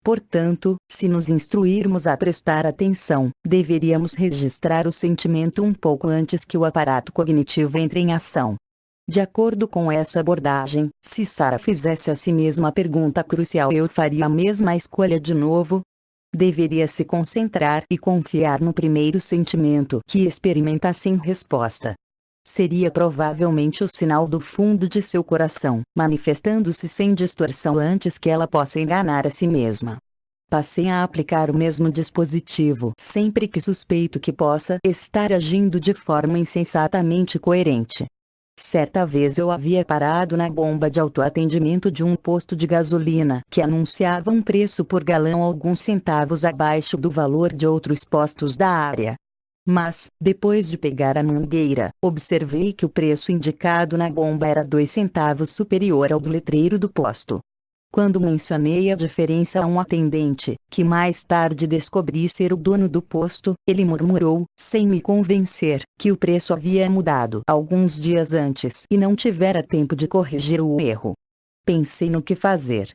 Speaker 1: Portanto, se nos instruirmos a prestar atenção, deveríamos registrar o sentimento um pouco antes que o aparato cognitivo entre em ação. De acordo com essa abordagem, se Sara fizesse a si mesma a pergunta crucial: eu faria a mesma escolha de novo? Deveria se concentrar e confiar no primeiro sentimento que experimenta sem resposta. Seria provavelmente o sinal do fundo de seu coração, manifestando-se sem distorção antes que ela possa enganar a si mesma. Passei a aplicar o mesmo dispositivo sempre que suspeito que possa estar agindo de forma insensatamente coerente. Certa vez eu havia parado na bomba de autoatendimento de um posto de gasolina que anunciava um preço por galão alguns centavos abaixo do valor de outros postos da área. Mas, depois de pegar a mangueira, observei que o preço indicado na bomba era 2 centavos superior ao do letreiro do posto. Quando mencionei a diferença a um atendente, que mais tarde descobri ser o dono do posto, ele murmurou, sem me convencer, que o preço havia mudado alguns dias antes e não tivera tempo de corrigir o erro. Pensei no que fazer.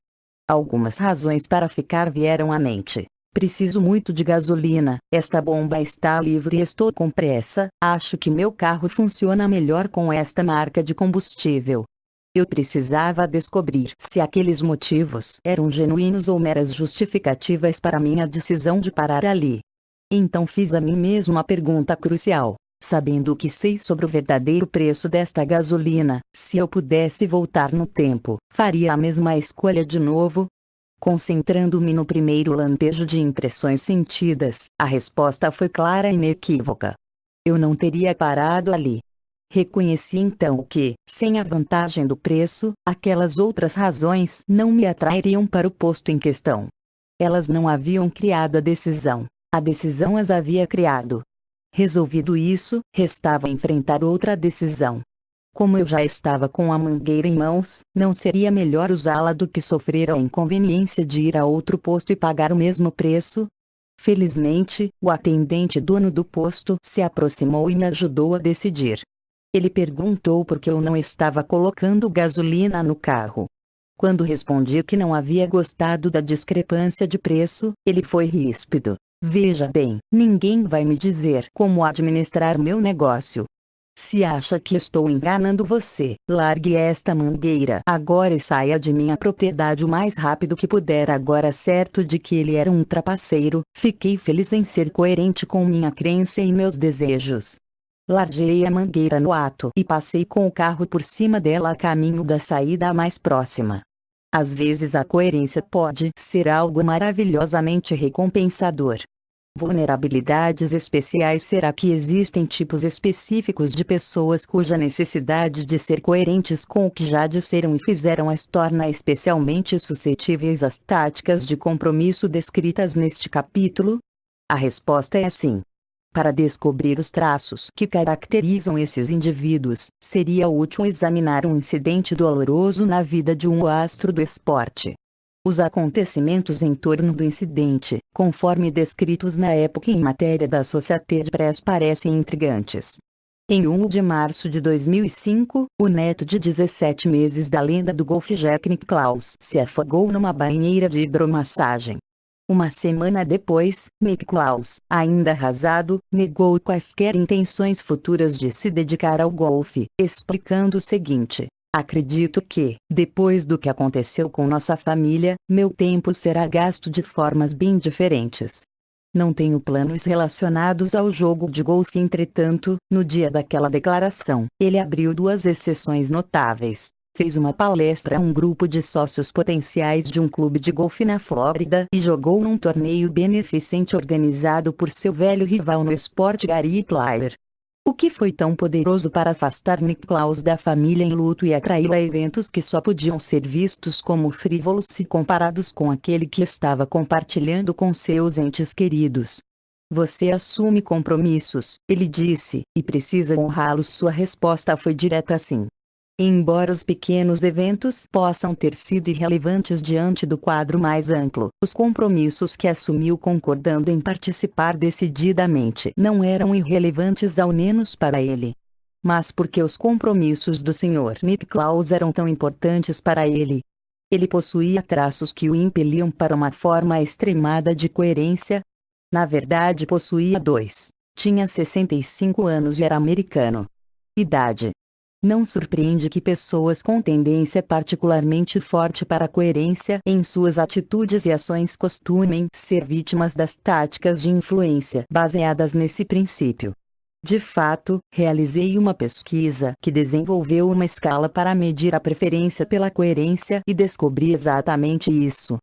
Speaker 1: Algumas razões para ficar vieram à mente. Preciso muito de gasolina, esta bomba está livre e estou com pressa, acho que meu carro funciona melhor com esta marca de combustível. Eu precisava descobrir se aqueles motivos eram genuínos ou meras justificativas para minha decisão de parar ali. Então fiz a mim mesmo uma pergunta crucial. Sabendo o que sei sobre o verdadeiro preço desta gasolina, se eu pudesse voltar no tempo, faria a mesma escolha de novo? Concentrando-me no primeiro lampejo de impressões sentidas, a resposta foi clara e inequívoca. Eu não teria parado ali. Reconheci então que, sem a vantagem do preço, aquelas outras razões não me atrairiam para o posto em questão. Elas não haviam criado a decisão as havia criado. Resolvido isso, restava enfrentar outra decisão. Como eu já estava com a mangueira em mãos, não seria melhor usá-la do que sofrer a inconveniência de ir a outro posto e pagar o mesmo preço? Felizmente, o atendente dono do posto se aproximou e me ajudou a decidir. Ele perguntou por que eu não estava colocando gasolina no carro. Quando respondi que não havia gostado da discrepância de preço, ele foi ríspido. Veja bem, ninguém vai me dizer como administrar meu negócio. Se acha que estou enganando você, largue esta mangueira agora e saia de minha propriedade o mais rápido que puder. Agora, certo de que ele era um trapaceiro, fiquei feliz em ser coerente com minha crença e meus desejos. Larguei a mangueira no ato e passei com o carro por cima dela a caminho da saída mais próxima. Às vezes a coerência pode ser algo maravilhosamente recompensador. Vulnerabilidades especiais. Será que existem tipos específicos de pessoas cuja necessidade de ser coerentes com o que já disseram e fizeram as torna especialmente suscetíveis às táticas de compromisso descritas neste capítulo? A resposta é sim. Para descobrir os traços que caracterizam esses indivíduos, seria útil examinar um incidente doloroso na vida de um astro do esporte. Os acontecimentos em torno do incidente, conforme descritos na época em matéria da Associated Press, parecem intrigantes. Em 1 de março de 2005, o neto de 17 meses da lenda do golfe Jack Nicklaus se afogou numa banheira de hidromassagem. Uma semana depois, Nicklaus, ainda arrasado, negou quaisquer intenções futuras de se dedicar ao golfe, explicando o seguinte: acredito que, depois do que aconteceu com nossa família, meu tempo será gasto de formas bem diferentes. Não tenho planos relacionados ao jogo de golfe. Entretanto, no dia daquela declaração, ele abriu duas exceções notáveis. Fez uma palestra a um grupo de sócios potenciais de um clube de golfe na Flórida e jogou num torneio beneficente organizado por seu velho rival no esporte, Gary Player. O que foi tão poderoso para afastar Nicklaus da família em luto e atraí-lo a eventos que só podiam ser vistos como frívolos se comparados com aquele que estava compartilhando com seus entes queridos? Você assume compromissos, ele disse, e precisa honrá-los. Sua resposta foi direta: sim. Embora os pequenos eventos possam ter sido irrelevantes diante do quadro mais amplo, os compromissos que assumiu concordando em participar decididamente não eram irrelevantes, ao menos para ele. Mas por que os compromissos do Sr. Nicklaus eram tão importantes para ele? Ele possuía traços que o impeliam para uma forma extremada de coerência? Na verdade, possuía dois. Tinha 65 anos e era americano. Idade. Não surpreende que pessoas com tendência particularmente forte para a coerência em suas atitudes e ações costumem ser vítimas das táticas de influência baseadas nesse princípio. De fato, realizei uma pesquisa que desenvolveu uma escala para medir a preferência pela coerência e descobri exatamente isso.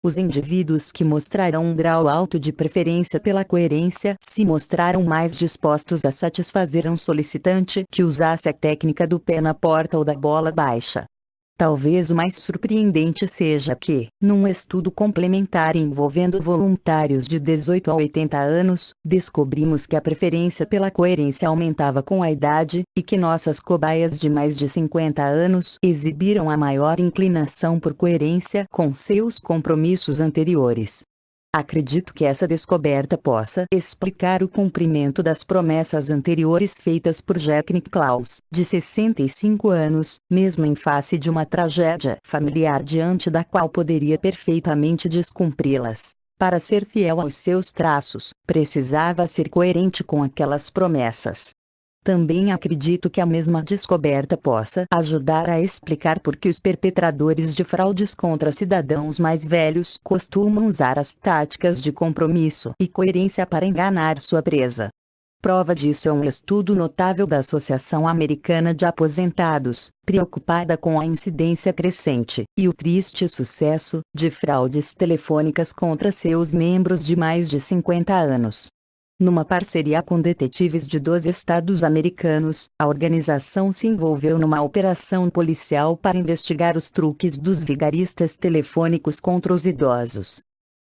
Speaker 1: Os indivíduos que mostraram um grau alto de preferência pela coerência se mostraram mais dispostos a satisfazer um solicitante que usasse a técnica do pé na porta ou da bola baixa. Talvez o mais surpreendente seja que, num estudo complementar envolvendo voluntários de 18 a 80 anos, descobrimos que a preferência pela coerência aumentava com a idade, e que nossas cobaias de mais de 50 anos exibiram a maior inclinação por coerência com seus compromissos anteriores. Acredito que essa descoberta possa explicar o cumprimento das promessas anteriores feitas por Jack Nicklaus, de 65 anos, mesmo em face de uma tragédia familiar diante da qual poderia perfeitamente descumpri-las. Para ser fiel aos seus traços, precisava ser coerente com aquelas promessas. Também acredito que a mesma descoberta possa ajudar a explicar por que os perpetradores de fraudes contra cidadãos mais velhos costumam usar as táticas de compromisso e coerência para enganar sua presa. Prova disso é um estudo notável da Associação Americana de Aposentados, preocupada com a incidência crescente e o triste sucesso de fraudes telefônicas contra seus membros de mais de 50 anos. Numa parceria com detetives de 12 estados americanos, a organização se envolveu numa operação policial para investigar os truques dos vigaristas telefônicos contra os idosos.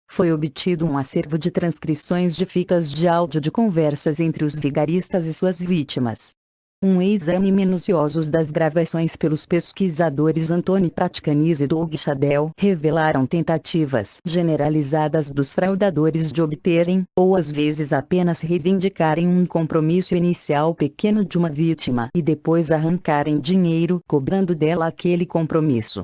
Speaker 1: Foi obtido um acervo de transcrições de fitas de áudio de conversas entre os vigaristas e suas vítimas. Um exame minucioso das gravações pelos pesquisadores Anthony Pratcanis e Doug Shadell revelaram tentativas generalizadas dos fraudadores de obterem, ou às vezes apenas reivindicarem um compromisso inicial pequeno de uma vítima e depois arrancarem dinheiro cobrando dela aquele compromisso.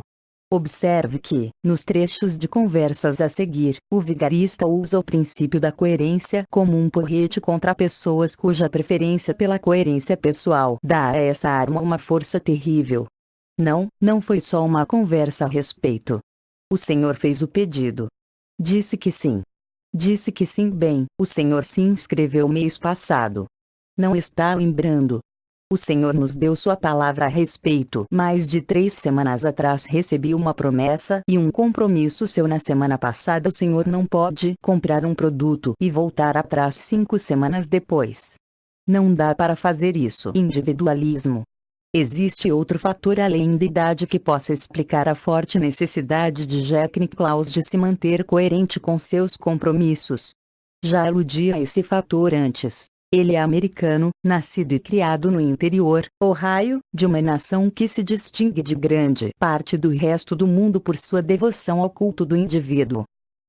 Speaker 1: Observe que, nos trechos de conversas a seguir, o vigarista usa o princípio da coerência como um porrete contra pessoas cuja preferência pela coerência pessoal dá a essa arma uma força terrível. Não foi só uma conversa a respeito. O senhor fez o pedido. Disse que sim. Disse que sim. Bem, o senhor se inscreveu mês passado. Não está lembrando? O senhor nos deu sua palavra a respeito. Mais de 3 semanas atrás recebi uma promessa e um compromisso seu na semana passada. O senhor não pode comprar um produto e voltar atrás 5 semanas depois. Não dá para fazer isso. Individualismo. Existe outro fator além da idade que possa explicar a forte necessidade de Jack Nicklaus de se manter coerente com seus compromissos. Já aludi a esse fator antes. Ele é americano, nascido e criado no interior, Ohio, de uma nação que se distingue de grande parte do resto do mundo por sua devoção ao culto do indivíduo.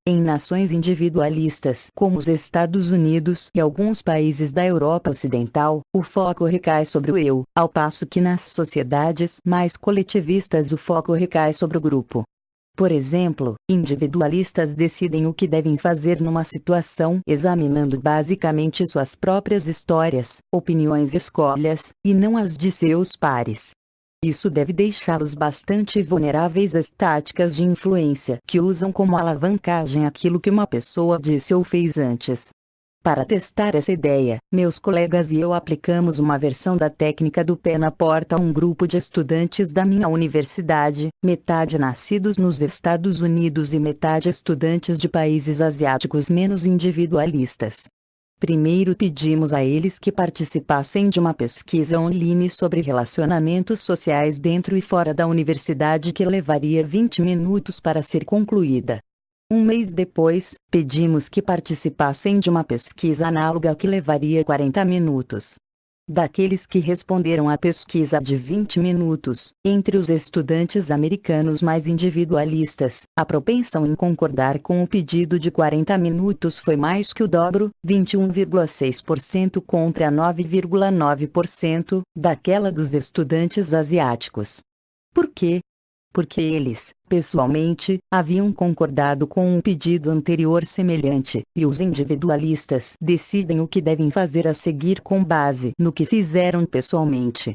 Speaker 1: Em nações individualistas como os Estados Unidos e alguns países da Europa Ocidental, o foco recai sobre o eu, ao passo que nas sociedades mais coletivistas o foco recai sobre o grupo. Por exemplo, individualistas decidem o que devem fazer numa situação examinando basicamente suas próprias histórias, opiniões e escolhas, e não as de seus pares. Isso deve deixá-los bastante vulneráveis às táticas de influência que usam como alavancagem aquilo que uma pessoa disse ou fez antes. Para testar essa ideia, meus colegas e eu aplicamos uma versão da técnica do pé na porta a um grupo de estudantes da minha universidade, metade nascidos nos Estados Unidos e metade estudantes de países asiáticos menos individualistas. Primeiro pedimos a eles que participassem de uma pesquisa online sobre relacionamentos sociais dentro e fora da universidade que levaria 20 minutos para ser concluída. Um mês depois, pedimos que participassem de uma pesquisa análoga que levaria 40 minutos. Daqueles que responderam à pesquisa de 20 minutos, entre os estudantes americanos mais individualistas, a propensão em concordar com o pedido de 40 minutos foi mais que o dobro, 21,6% contra 9,9% daquela dos estudantes asiáticos. Por quê? Porque eles, pessoalmente, haviam concordado com um pedido anterior semelhante, e os individualistas decidem o que devem fazer a seguir com base no que fizeram pessoalmente.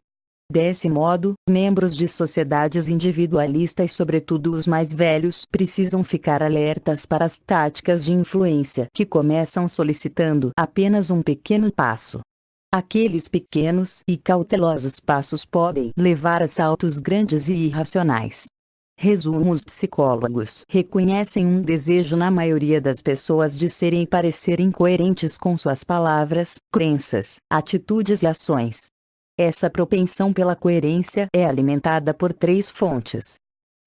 Speaker 1: Desse modo, membros de sociedades individualistas, sobretudo os mais velhos, precisam ficar alertas para as táticas de influência que começam solicitando apenas um pequeno passo. Aqueles pequenos e cautelosos passos podem levar a saltos grandes e irracionais. Resumo: os psicólogos reconhecem um desejo na maioria das pessoas de serem e parecerem coerentes com suas palavras, crenças, atitudes e ações. Essa propensão pela coerência é alimentada por 3 fontes.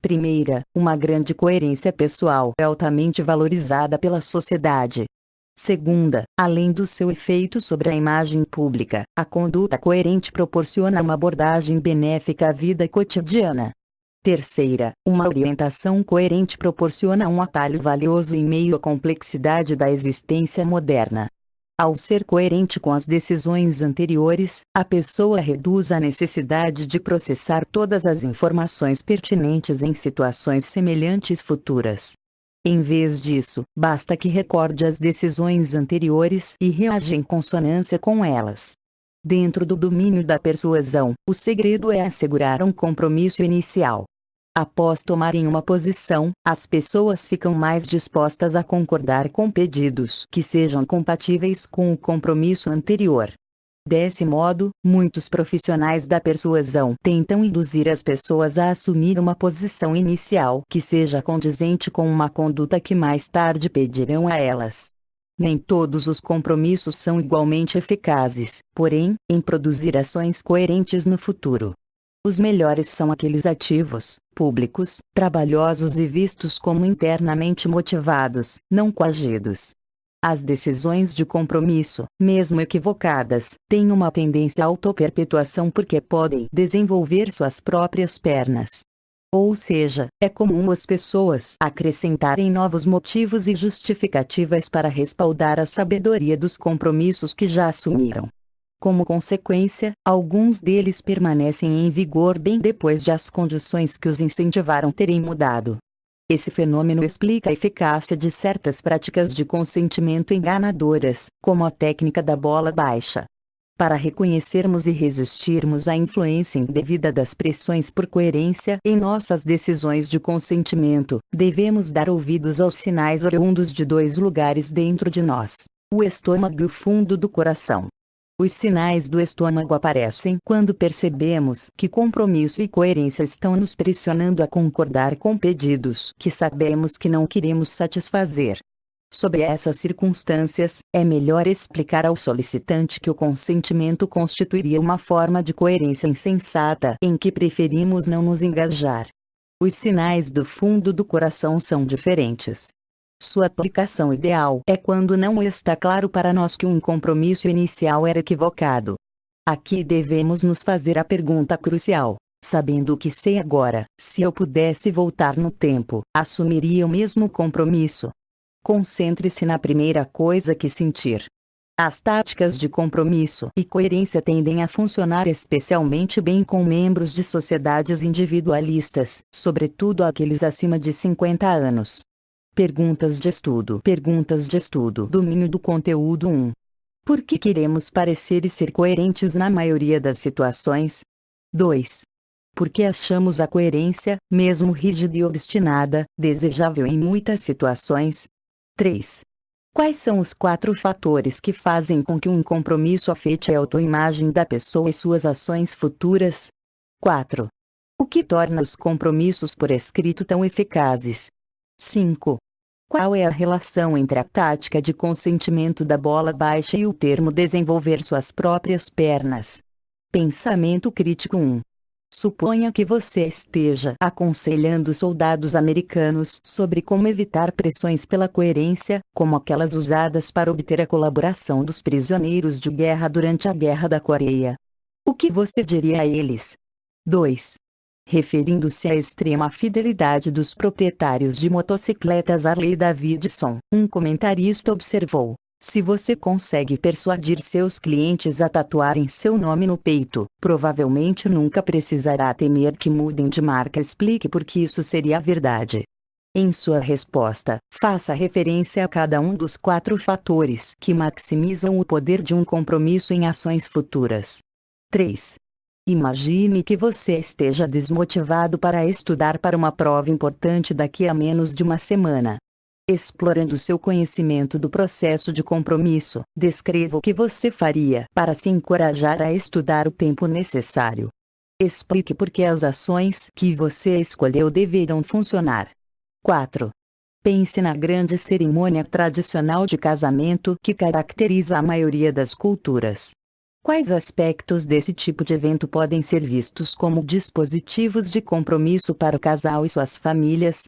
Speaker 1: Primeira, uma grande coerência pessoal é altamente valorizada pela sociedade. Segunda, além do seu efeito sobre a imagem pública, a conduta coerente proporciona uma abordagem benéfica à vida cotidiana. Terceira, uma orientação coerente proporciona um atalho valioso em meio à complexidade da existência moderna. Ao ser coerente com as decisões anteriores, a pessoa reduz a necessidade de processar todas as informações pertinentes em situações semelhantes futuras. Em vez disso, basta que recorde as decisões anteriores e reaja em consonância com elas. Dentro do domínio da persuasão, o segredo é assegurar um compromisso inicial. Após tomarem uma posição, as pessoas ficam mais dispostas a concordar com pedidos que sejam compatíveis com o compromisso anterior. Desse modo, muitos profissionais da persuasão tentam induzir as pessoas a assumir uma posição inicial que seja condizente com uma conduta que mais tarde pedirão a elas. Nem todos os compromissos são igualmente eficazes, porém, em produzir ações coerentes no futuro. Os melhores são aqueles ativos, públicos, trabalhosos e vistos como internamente motivados, não coagidos. As decisões de compromisso, mesmo equivocadas, têm uma tendência à autoperpetuação porque podem desenvolver suas próprias pernas. Ou seja, é comum as pessoas acrescentarem novos motivos e justificativas para respaldar a sabedoria dos compromissos que já assumiram. Como consequência, alguns deles permanecem em vigor bem depois de as condições que os incentivaram terem mudado. Esse fenômeno explica a eficácia de certas práticas de consentimento enganadoras, como a técnica da bola baixa. Para reconhecermos e resistirmos à influência indevida das pressões por coerência em nossas decisões de consentimento, devemos dar ouvidos aos sinais oriundos de dois lugares dentro de nós: o estômago e o fundo do coração. Os sinais do estômago aparecem quando percebemos que compromisso e coerência estão nos pressionando a concordar com pedidos que sabemos que não queremos satisfazer. Sob essas circunstâncias, é melhor explicar ao solicitante que o consentimento constituiria uma forma de coerência insensata em que preferimos não nos engajar. Os sinais do fundo do coração são diferentes. Sua aplicação ideal é quando não está claro para nós que um compromisso inicial era equivocado. Aqui devemos nos fazer a pergunta crucial: sabendo o que sei agora, se eu pudesse voltar no tempo, assumiria o mesmo compromisso? Concentre-se na primeira coisa que sentir. As táticas de compromisso e coerência tendem a funcionar especialmente bem com membros de sociedades individualistas, sobretudo aqueles acima de 50 anos. Perguntas de estudo. Domínio do conteúdo 1. Por que queremos parecer e ser coerentes na maioria das situações? 2. Por que achamos a coerência, mesmo rígida e obstinada, desejável em muitas situações? 3. Quais são os 4 fatores que fazem com que um compromisso afete a autoimagem da pessoa e suas ações futuras? 4. O que torna os compromissos por escrito tão eficazes? 5. Qual é a relação entre a tática de consentimento da bola baixa e o termo desenvolver suas próprias pernas? Pensamento crítico 1. Suponha que você esteja aconselhando soldados americanos sobre como evitar pressões pela coerência, como aquelas usadas para obter a colaboração dos prisioneiros de guerra durante a Guerra da Coreia. O que você diria a eles? 2. Referindo-se à extrema fidelidade dos proprietários de motocicletas Harley-Davidson, um comentarista observou: se você consegue persuadir seus clientes a tatuarem seu nome no peito, provavelmente nunca precisará temer que mudem de marca. Explique por que isso seria verdade. Em sua resposta, faça referência a cada um dos 4 fatores que maximizam o poder de um compromisso em ações futuras. 3. Imagine que você esteja desmotivado para estudar para uma prova importante daqui a menos de uma semana. Explorando seu conhecimento do processo de compromisso, descreva o que você faria para se encorajar a estudar o tempo necessário. Explique por que as ações que você escolheu deverão funcionar. 4. Pense na grande cerimônia tradicional de casamento que caracteriza a maioria das culturas. Quais aspectos desse tipo de evento podem ser vistos como dispositivos de compromisso para o casal e suas famílias?